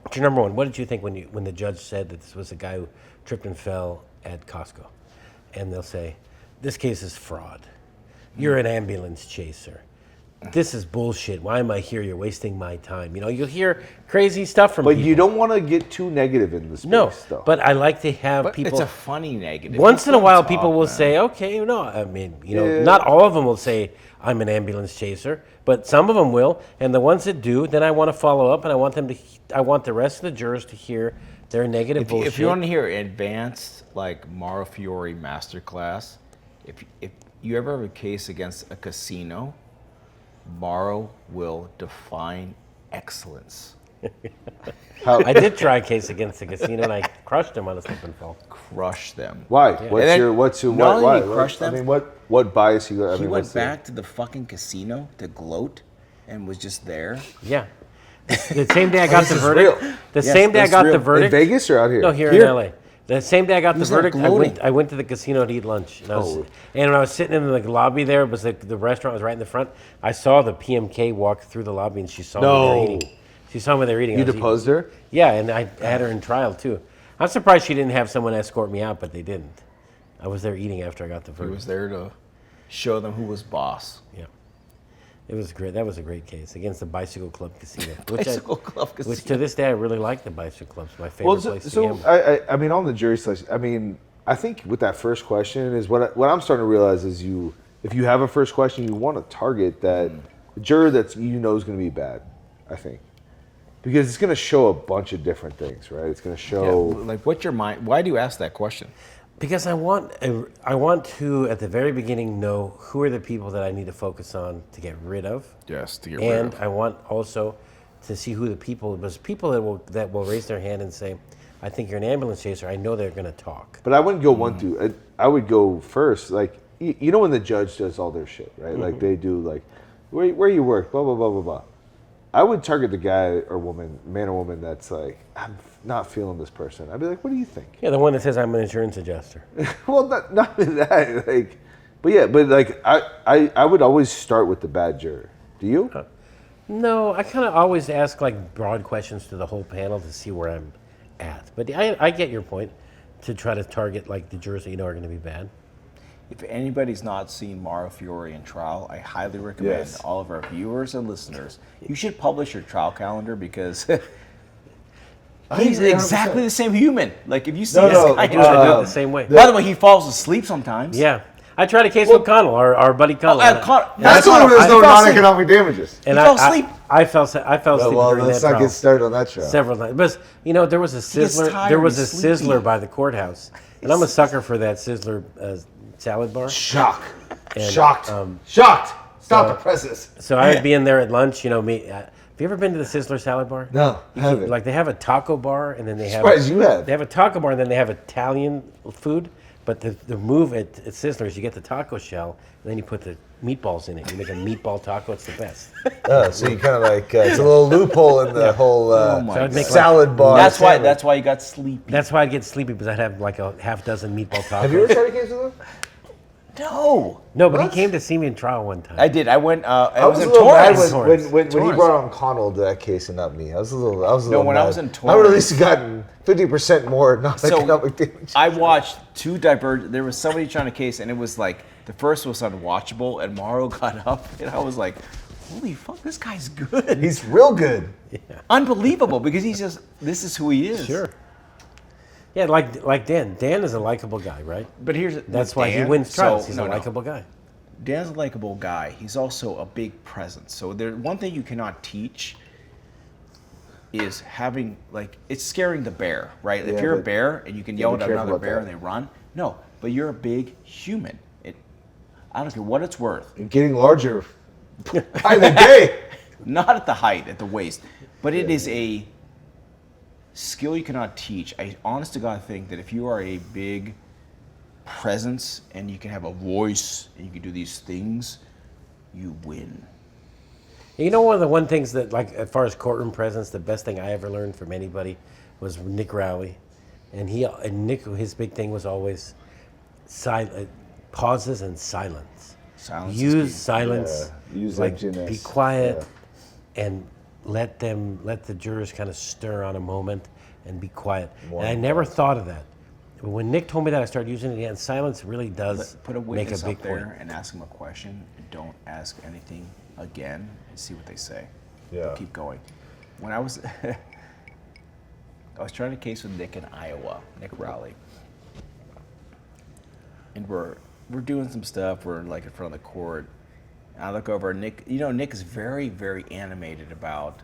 what's your number one? What did you think when the judge said that this was a guy who tripped and fell at Costco? And they'll say, this case is fraud. You're an ambulance chaser. This is bullshit. Why am I here? You're wasting my time. You'll hear crazy stuff from But people. you don't want to get too negative in this space, No, though. but I like to have But people. it's a funny negative. Once It's in a fun while, talk, people will man. say, okay, no, I mean, Yeah. not all of them will say, I'm an ambulance chaser, but some of them will. And the ones that do, then I want to follow up and I want the rest of the jurors to hear their negative bullshit. If you want to hear advanced, like Mauro Fiore masterclass, if you ever have a case against a casino, Mauro will define excellence. I did try a case against the casino and I crushed him on a slip and fall. Crush them. Why? And then not only why? did he crush them, I mean, what bias you got? he went back to the fucking casino to gloat and was just there. Yeah. The same day I got the is verdict. real. The Yes, same day I that's got real. the In verdict. In Vegas or out here? No, here Here. in LA. The same day I got the was there verdict, gloating. I went to the casino to eat lunch. And, and when I was sitting in the lobby there, it was the restaurant was right in the front. I saw the PMK walk through the lobby and she saw me there eating. She saw me there eating. You I was deposed her? Yeah, and I had her in trial too. I'm surprised she didn't have someone escort me out, but they didn't. I was there eating after I got the He verdict. was there to show them who was boss. Yeah. It was great. That was a great case against the Bicycle Club Casino. Bicycle Club Which Casino. to this day I really like the Bicycle Clubs. My favorite Well, place to so gamble. I mean, on the jury selection, I mean, I think with that first question is what I'm starting to realize is if you have a first question, you want to target that juror that's is going to be bad. I think because it's going to show a bunch of different things, right? It's going to show. Like, what's your mind? Why do you ask that question? Because I want to at the very beginning know who are the people that I need to focus on to get rid of, Yes, to get and I want also to see who the people. There's people that will raise their hand and say, "I think you're an ambulance chaser." I know they're going to talk. But I wouldn't go one through. I would go first. Like when the judge does all their shit, right? Like they do, like where you work, blah blah blah blah blah. I would target the guy or woman, man or woman that's like, I'm not feeling this person. I'd be like, what do you think? Yeah, the one that says I'm an insurance adjuster. Well, not that. Like, but like I would always start with the bad juror. Do you? No, I kind of always ask like broad questions to the whole panel to see where I'm at. But I get your point to try to target like the jurors that you know are going to be bad. If anybody's not seen Mauro Fiore in trial, I highly recommend Yes. all of our viewers and listeners, you should publish your trial calendar because he's agree 100%. exactly the same human. Like if you see No, this no, guy, I do it the same way. by the way, he falls asleep sometimes. Yeah. I tried a case with Connell, our buddy Connell. That's why there's no non-economic damages. And fell asleep. I fell asleep Well, during let's that not trial get started on that trial. several times. But there was a gets sizzler. tired, There was a he's sleepy. sizzler by the courthouse, and I'm a sucker for that sizzler salad bar. Shocked. And, Shocked. Shocked. Stop the presses. So I would be in there at lunch. Me. Have you ever been to the Sizzler salad bar? No, I haven't. Like they have a taco bar, and then they have. Surprised you have. They have a taco bar, and then they have Italian food. But the move at Sizzler is you get the taco shell, and then you put the meatballs in it. You make a meatball taco. It's the best. Oh, so you kind of like it's a little loophole in the whole salad bar. That's why you got sleepy. That's why I'd get sleepy, because I'd have like a half dozen meatball tacos. Have you ever tried a case with him? No. No, but What? he came to see me in trial one time. I did. I went. I was in a little mad Torrance. when he Torrance. brought on Connell to that case and not me. I was a little when mad. I was in I would at Torrance- least have gotten 50% more non-economic damage. I watched two diverge. There was somebody trying to case, and it was like the first was unwatchable, and Morrow got up, and I was like, "Holy fuck, this guy's good! He's real good. Unbelievable!" Because this is who he is. Sure. Yeah, like Dan. Dan is a likable guy, right? But That's why he wins trials. He's a likable guy. Dan's a likable guy. He's also a big presence. So one thing you cannot teach is having it's scaring the bear, right? Yeah, if you're a but bear and you can yell be at careful another about bear that. and they run, no. But you're a big human. I don't care what it's worth. And getting larger by the day. Not at the height, at the waist, but it is a skill you cannot teach. I honest to God think that if you are a big presence and you can have a voice and you can do these things, you win. One of the things that, as far as courtroom presence, the best thing I ever learned from anybody was Nick Rowley, and Nick, his big thing was always pauses and silence. Silence is Use key. silence. Yeah, use like emptiness. be quiet, and let the jurors kind of stir on a moment and be quiet. And I never thought of that. When Nick told me that, I started using it again. Silence really does Put a make a witness big up there point. and ask them a question, and don't ask anything again and see what they say. Yeah. Keep going. When I was I was trying a case with Nick in Iowa, Nick Rowley. And we're doing some stuff, we're in front of the court. And I look over, Nick, Nick is very, very animated about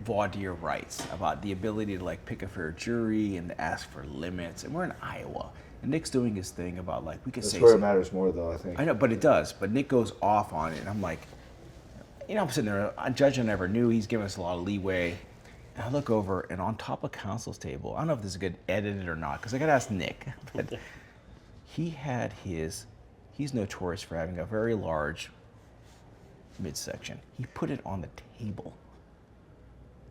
voir dire rights, about the ability to pick a fair jury and to ask for limits. And we're in Iowa. And Nick's doing his thing about we could That's say where it something. matters more, though, I think. I know, but it does. But Nick goes off on it, and I'm like, I'm sitting there. A judge I never knew. He's giving us a lot of leeway. And I look over, and on top of counsel's table, I don't know if this is good edited or not, because I got to ask Nick. But he had he's notorious for having a very large midsection. He put it on the table.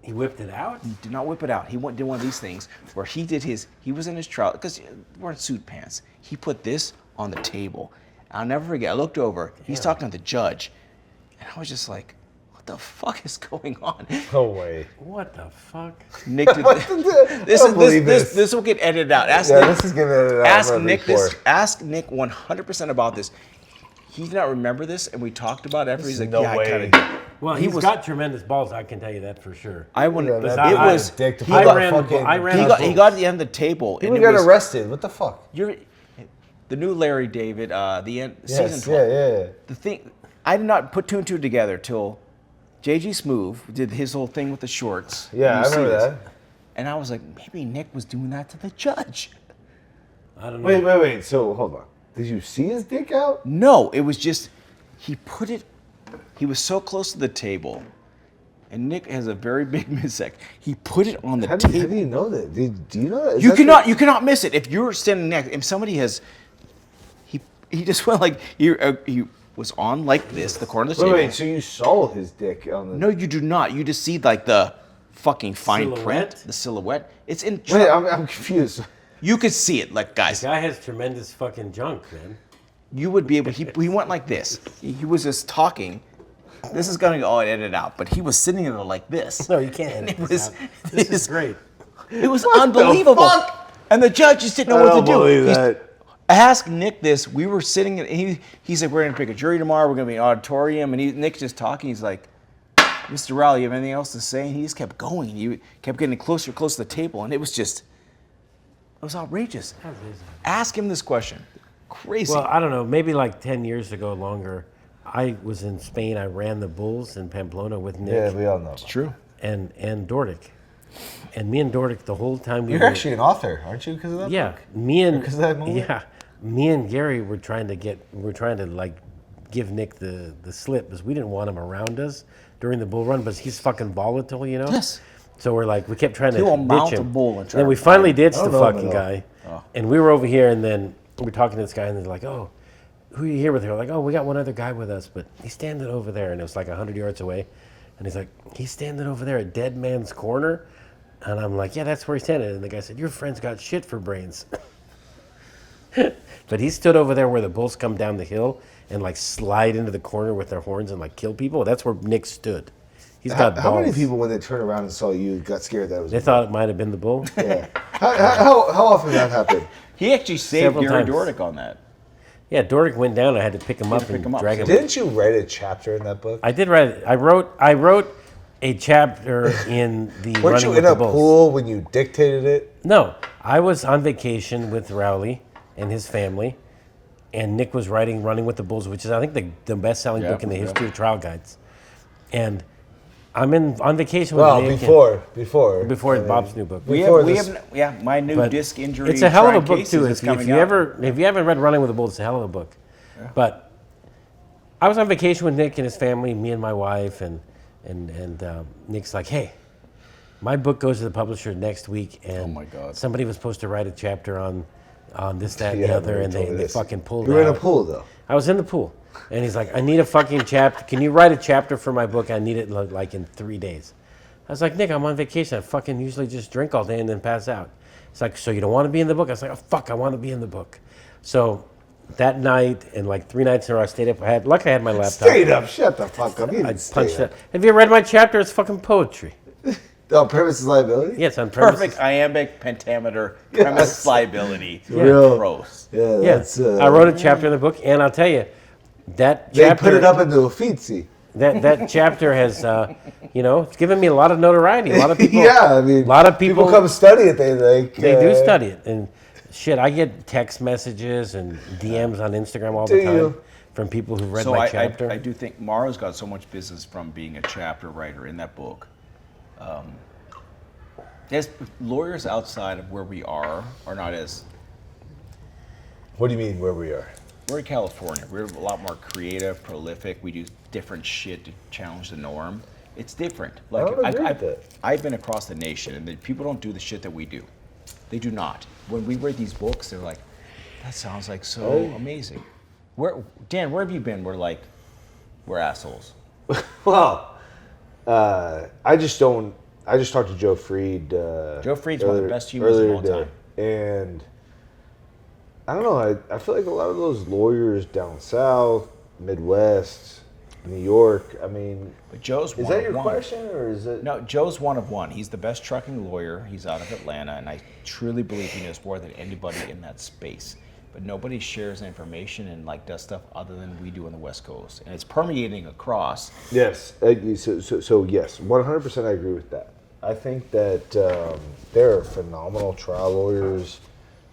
He whipped it out? He did not whip it out. He did one of these things where he was in his trial, because we're in suit pants. He put this on the table. I'll never forget, I looked over, he's talking to the judge, and I was just like, what the fuck is going on? No way. What the fuck? Nick did this will get edited out. Ask Yeah, Nick, this is getting edited out. ask I'm Nick ready for this. it. Ask Nick 100% about this. He did not remember this, and we talked about it after. He's like, no yeah, way. I kind of. Well, he's got tremendous balls, I can tell you that for sure. I wouldn't. Yeah, it that was. dick to He put got, ran he got to the end of the table, He and it got was arrested. What the fuck? the new Larry David. The end. Yes, Season 12. yeah. The thing, I did not put two and two together till JG Smoove did his whole thing with the shorts. Yeah, You I see remember this. that. And I was like, maybe Nick was doing that to the judge. I don't know. Wait. So, hold on. Did you see his dick out? No, it was just, he was so close to the table, and Nick has a very big midsection. He put it on the How do table. you know that? Do you know that? You cannot miss it. If you're standing next, if somebody has, he just went he was on like this, the corner of the table. Wait, so you saw his dick on the... No, you do not. You just see the fucking fine print, Silhouette? the silhouette. It's in. Wait, I'm confused. You could see it, guys. The guy has tremendous fucking junk, man. You would be able. He went like this. He was just talking. This is gonna go all edited out, but he was sitting there like this. No, you can't. And edit it this was. out. This is great. It was unbelievable. fuck? And the judge just didn't know I what don't to do. believe that. I asked Nick this. We were sitting, and he said, we're going to pick a jury tomorrow. We're going to be in an auditorium. And Nick's just talking. He's like, Mr. Rowley, you have anything else to say? And he just kept going. He kept getting closer to the table. And it was just was outrageous. Ask him this question. Crazy. Well, I don't know. Maybe like 10 years ago, longer. I was in Spain. I ran the bulls in Pamplona with Nick. Yeah, we all know. It's true. And Dordick. And me and Dordick the whole time You're actually an author, aren't you? Because of that yeah, book? me and Because of that movie? yeah, me and Gary were trying to like give Nick the slip because we didn't want him around us during the bull run, but he's fucking volatile, you know. Yes. So we're like, we kept trying to He will ditch mount him. a bull and try then to we find finally him. ditched I the don't know him fucking at all. guy, Oh. and we were over here, and then we're talking to this guy, and they're like, oh, who are you here with? They're like, oh, we got one other guy with us, but he's standing over there, and it was like 100 yards away, and he's like, he's standing over there at Dead Man's Corner, and I'm like, yeah, that's where he's standing, and the guy said, your friend's got shit for brains. But he stood over there where the bulls come down the hill and like slide into the corner with their horns and like kill people. That's where Nick stood. He's got How many balls. people, when they turned around and saw you, got scared that it was They thought it might have been the bull. Yeah. How often did that happen? He actually saved Several Gary times. Dordick on that. Yeah, Dordick went down. I had to pick him up to pick and him up. drag him. Didn't you write a chapter in that book? I did write it. I wrote a chapter in the Weren't Running you with in the a Bulls. pool when you dictated it? No, I was on vacation with Rowley and his family, and Nick was writing Running with the Bulls, which is, I think, the best-selling Yeah, book in the yeah. history of trial guides. And I'm on vacation with Well, Nick. before Bob's new book. We Before have, this- my new But disc injury. It's a hell of a tried book cases too. is If coming you out. haven't read Running with the Bulls, it's a hell of a book. But I was on vacation with Nick and his family, me and my wife, and Nick's like, hey, my book goes to the publisher next week, and Oh my God. somebody was supposed to write a chapter on this, that, and Yeah, the other, you and told me they this. fucking pulled You were in a out. pool, though. I was in the pool, and he's like, I need a fucking chapter. Can you write a chapter for my book? I need it like in 3 days. I was like, Nick, I'm on vacation. I fucking usually just drink all day and then pass out. It's like, so you don't want to be in the book? I was like, oh, fuck, I want to be in the book. So that night and like 3 nights in a row, I stayed up. Luckily, I had my laptop. Stayed up. Shut the fuck up. You I didn't stay punched up. it. Have you read my chapter? It's fucking poetry. Oh, premises liability? Yes, on premises. Perfect iambic pentameter premise liability. Real. Gross. Yeah, Yeah, that's... I wrote a chapter in the book, and I'll tell you, that They chapter... put it up into Uffizi. That chapter has, it's given me a lot of notoriety. A lot of people... Yeah, I mean... A lot of people come study it. They do study it, and shit, I get text messages and DMs on Instagram all the Do time you? from people who read So my chapter. I do think Mara's got so much business from being a chapter writer in that book. There's lawyers outside of where we are not as... What do you mean, where we are? We're in California. We're a lot more creative, prolific. We do different shit to challenge the norm. It's different. Like don't agree with that. I've been across the nation, and people don't do the shit that we do. They do not. When we read these books, they're like, "That sounds like so amazing." Dan? Where have you been? We're assholes. Well, I just talked to Joe Freed. Joe Freed's one of the best humans of all time. And I don't know. I feel like a lot of those lawyers down south, Midwest, New York. I mean, But Joe's is one that of your one. question, or is it? No, Joe's one of one. He's the best trucking lawyer. He's out of Atlanta, and I truly believe he knows more than anybody in that space. But nobody shares information and does stuff other than we do on the West Coast, and it's permeating across. Yes. So yes, 100%. I agree with that. I think that there are phenomenal trial lawyers,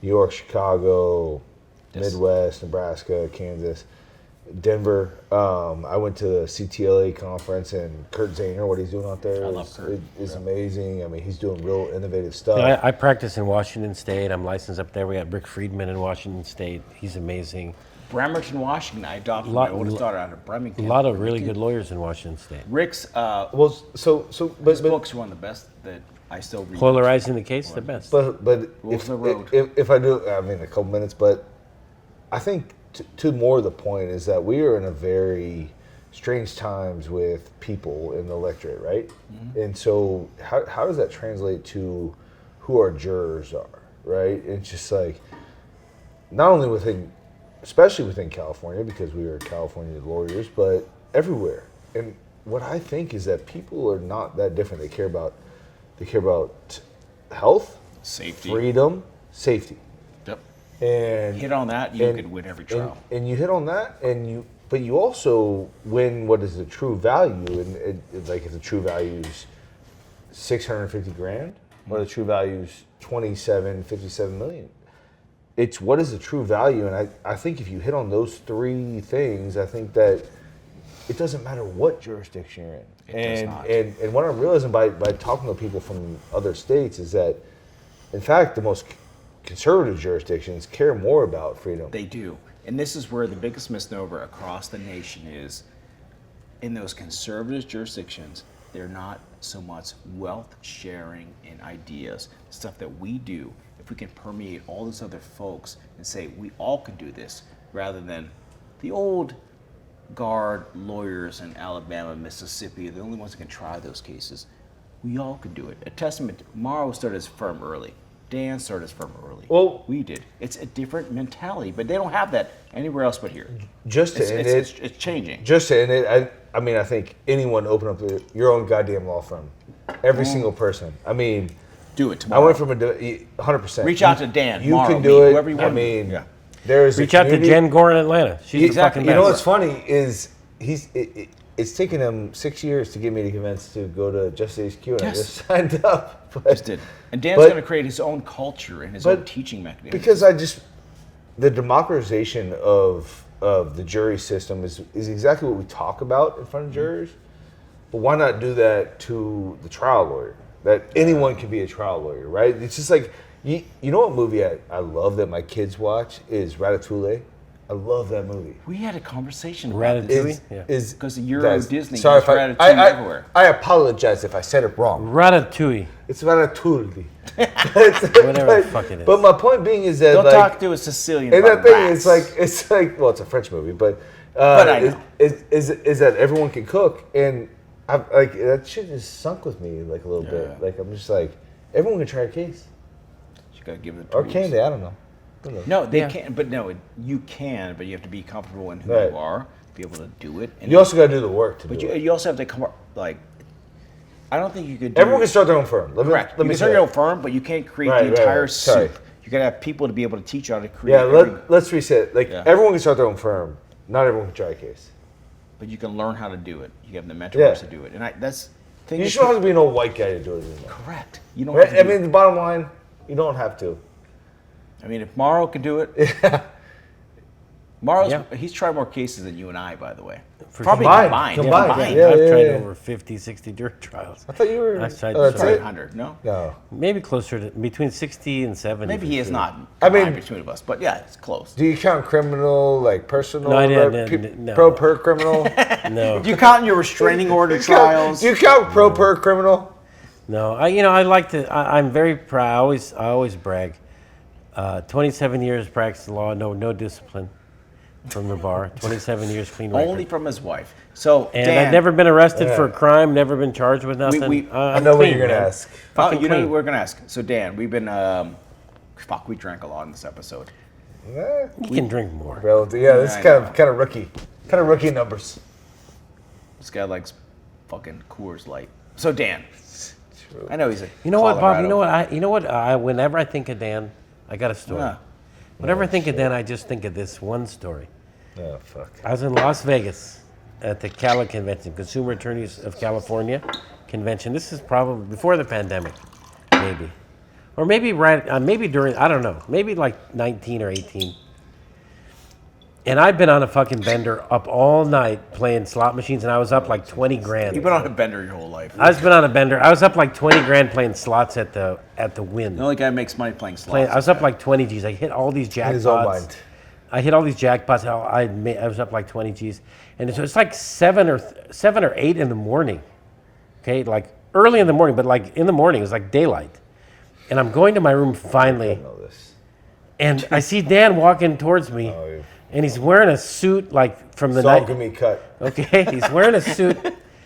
New York, Chicago, Yes. Midwest, Nebraska, Kansas, Denver. I went to the CTLA conference, and Kurt Zahner, what he's doing out there I love Kurt. is amazing. I mean, he's doing real innovative stuff. I practice in Washington State. I'm licensed up there. We got Rick Friedman in Washington State. He's amazing. Bremerton, Washington. I adopted my oldest daughter out of Bremerton. A lot of really good lawyers in Washington State. Rick's Well, but books are one of the best that I still read. Polarizing the case, the best. But Rules if, of the road. if I do, I mean, a couple minutes, but I think to more the point is that we are in a very strange times with people in the electorate, right? Mm-hmm. And so how does that translate to who our jurors are, right? It's just like, not only especially within California, because we are California lawyers, but everywhere. And what I think is that people are not that different. They care about health, Safety. freedom, safety. Yep. And Hit on that, you could win every trial. And you hit on that, but you also win what is the true value, and if the true value is $650,000, or the true value is 27, 57 million. It's what is the true value, and I think if you hit on those three things, I think that it doesn't matter what jurisdiction you're in. It does not. And what I'm realizing by talking to people from other states is that, in fact, the most conservative jurisdictions care more about freedom. They do. And this is where the biggest misnomer across the nation is, in those conservative jurisdictions, they're not so much wealth sharing and ideas, stuff that we do. If we can permeate all those other folks and say we all can do this, rather than the old guard lawyers in Alabama, Mississippi, the only ones that can try those cases. We all can do it. A testament, Morrow started his firm early. Dan started his firm early. Well, we did. It's a different mentality, but they don't have that anywhere else but here. Just to end it, it's changing. Just to end it, I mean, I think anyone open up your own goddamn law firm. Every single person. I mean, do it tomorrow. I went from 100%. Reach out to Dan. You Morrow, can do it. whoever you want. I mean, yeah. there's Reach out to Jen Gore in Atlanta. She's Exactly. the fucking You know best. what's funny is it's taken him 6 years to get me to convince to go to Justice HQ, and I Yes. just signed up. But, Just did. And Dan's but- going to create his own culture and his own teaching mechanism. because the democratization of the jury system is exactly what we talk about in front of jurors. But why not do that to the trial lawyer? That anyone can be a trial lawyer, right? It's just like, you know what movie I love that my kids watch is Ratatouille. I love that movie. We had a conversation about Ratatouille? this. Yeah. Because the Euro Disney Sorry has if Ratatouille everywhere. I apologize if I said it wrong. Ratatouille. It's Ratatouille. Whatever the fuck it is. But my point being is that Don't like, talk to a Sicilian and about that thing rats. it's like well, it's a French movie, but I know. is that everyone can cook, and I've, like that shit just sunk with me like a little Yeah. bit. Like I'm just like everyone can try a case, You got to give it the or tools. can they? I don't know. Who knows? No, they Yeah. can't. But no, you can. But you have to be comfortable in who Right. you are, be able to do it. And You also got to do the work to but do you, it. you also have to come up like. I don't think you could. Do Everyone can start their own firm. Correct. You can start your own firm, but you can't create Right, the right, entire right. Sorry. soup. You got to have people to be able to teach you how to create. Yeah, every- let's reset. Like Yeah. everyone can start their own firm. Not everyone can try a case. but you can learn how to do it. You have the mentors Yeah. to do it, and that's. Thing You is- just don't have to be an old white guy to do it anymore. Correct. You don't. Right? Have to I do- mean, the bottom line, you don't have to. I mean, if Morrow could do it. Morrow's Yeah. he's tried more cases than you and I, by the way. For Probably combined. combined. Combined. Yeah, I've yeah, tried yeah. over 50, 60 jury trials. I thought you were. I tried oh, that's sorry. it? 100. No. No. Maybe closer to between 60 and 70. Maybe for he is sure. not. I mean- combined between of us, but yeah, it's close. Do you count criminal, like personal, No, I didn't, rep- no. pro per criminal? No, Do you count your restraining order trials? Do you count pro per criminal? no. I like to. I'm very proud. I always brag. 27 years practice law. No discipline from the bar. 27 years clean record. Only from his wife. So And Dan, I've never been arrested Yeah. for a crime. Never been charged with nothing. we- I I'm know what clean, you're gonna man. ask. Oh, Fucking you know clean. what we're gonna ask. So Dan, we've been we drank a lot in this episode. Eh, You can drink more. relative. Yeah, this I is know. kind of rookie numbers. This guy likes fucking Coors Light. So Dan, I know he's a. You know what, Bob? Colorado. You know what? Whenever I think of Dan, I got a story. Yeah. Whenever I think of Dan, I just think of this one story. Oh fuck. I was in Las Vegas at the CALA convention, Consumer Attorneys of California convention. This is probably before the pandemic, maybe. Or maybe maybe during, I don't know, maybe like 19 or 18. And I've been on a fucking bender up all night playing slot machines, and I was up like 20 grand. You've been on a bender your whole life. I've been on a bender. I was up like 20 grand playing slots at the Wynn. The only guy who makes money playing slots. I was up like 20 G's. I hit all these jackpots. In his own mind. I hit all these jackpots. I was up like 20 G's, and so it's like 7 or 8 in the morning. Okay, like early in the morning, but like in the morning, it's like daylight. And I'm going to my room finally, I know this. and I see Dan walking towards me, Oh, yeah. and he's wearing a suit like from the It's all night. gonna be cut. Okay, he's wearing a suit.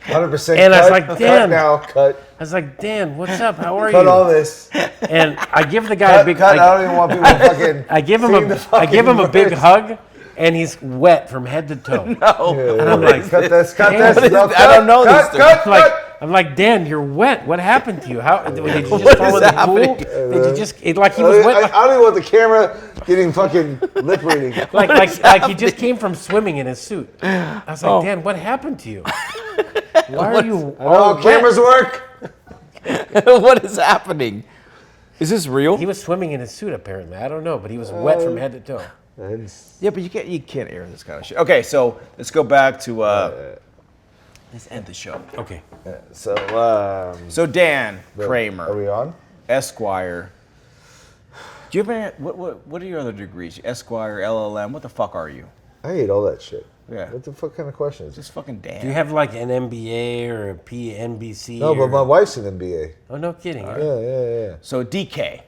100% And I was cut. like, cut Dan. now, cut. I was like, Dan, what's up? How are Cut you? all this. And I give the guy a Cut, big. cut. I don't even want people to fucking. I give him seeing the I give him a fucking big words. hug, and he's wet from head to toe. No. And I'm like, cut this, cut Dan, this. No, I cut, don't know cut, this cut, cut. I'm like, Dan, you're wet. What happened to you? How did you What just fall is in the happening? pool? Did you just like he was I, wet? I don't even want the camera getting fucking lip reading. Like he just came from swimming in his suit. I was like, Dan, what happened to you? Why are you I know how all cameras wet? work. What is happening? Is this real? He was swimming in his suit, apparently. I don't know, but he was wet from head to toe. Yeah, but you can't air this kind of shit. Okay, so let's go back to let's end the show. Okay. So Dan Kramer, Are we on? Esquire. Do you have any? What are your other degrees? Esquire, LLM. What the fuck are you? I hate all that shit. Yeah. What the fuck kind of question is this? Just fucking Dan. Do you have like an MBA or a PNBC? No, but my wife's an MBA. Oh, no kidding. Huh? Yeah. So DK.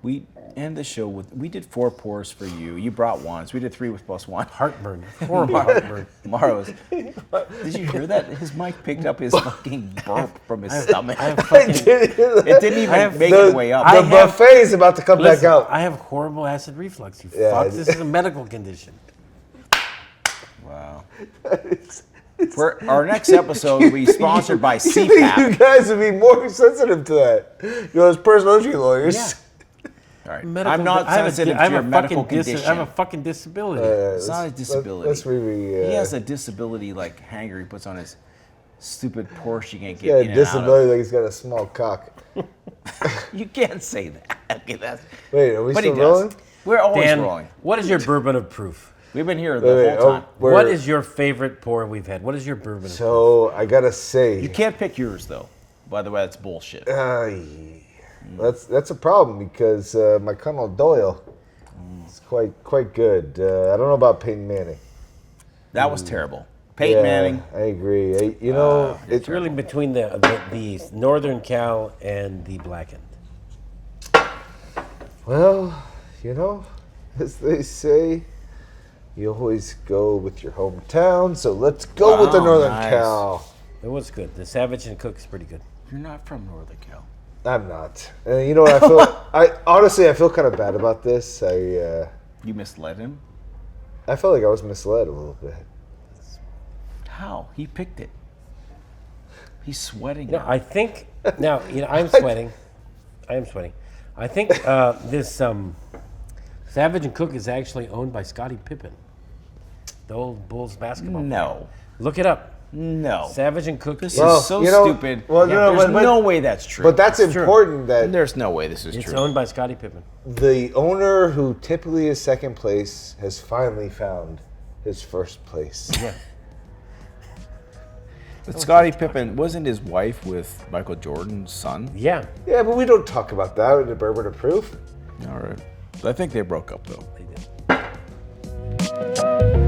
We end the show with, we did 4 pours for you. You brought one, so we did 3 with +1. Heartburn. Horrible heartburn. Morrow's. Did you hear that? His mic picked up his fucking burp from his stomach. I have fucking, It didn't even make its way up. The buffet is about to come back listen, out. I have horrible acid reflux. You Yeah, fuck. This is a medical condition. Wow. For our next episode, will be sponsored by You CPAP. guys would be more sensitive to that. You know, as personal injury lawyers. Yeah. All right. Medical, I'm not sensitive to your medical condition. I have a fucking disability. It's not a disability. Let's He has a disability like hanger he puts on his stupid Porsche you can't He got get a in and out disability like he's got a small cock. of. You can't say that. Okay, that's. Wait, are we But he still rolling? does. We're always Dan, rolling. what is your bourbon of proof? We've been here the whole time. What is your favorite pour we've had? What is your bourbon of proof? So I gotta say, You can't pick yours though. By the way, that's bullshit. that's a problem because my Connell Doyle is quite good. I don't know about Peyton Manning. That was terrible. Peyton Manning. I agree. It's really between the Northern Cal and the Blackened. Well, as they say, you always go with your hometown. So let's go with the Northern nice. Cal. It was good. The Savage and Cook is pretty good. You're not from Northern Cal. I'm not. And you know what I feel? I feel kind of bad about this. You misled him. I felt like I was misled a little bit. How? He picked it. He's sweating. No, now. I think now. I'm sweating. I am sweating. I think this Savage and Cook is actually owned by Scottie Pippen, the old Bulls basketball player. No. Look it up. No. Savage and Cook. This Well, is so you know- stupid. well, no, there's but- no way that's true. But that's true. important that There's no way this is It's true. owned by Scottie Pippen. the owner who typically is second place has finally found his first place. Yeah. But Scottie Pippen, wasn't his wife with Michael Jordan's son? Yeah. Yeah, but we don't talk about that in the Bourbon of Proof. All right. I think they broke up though. They did.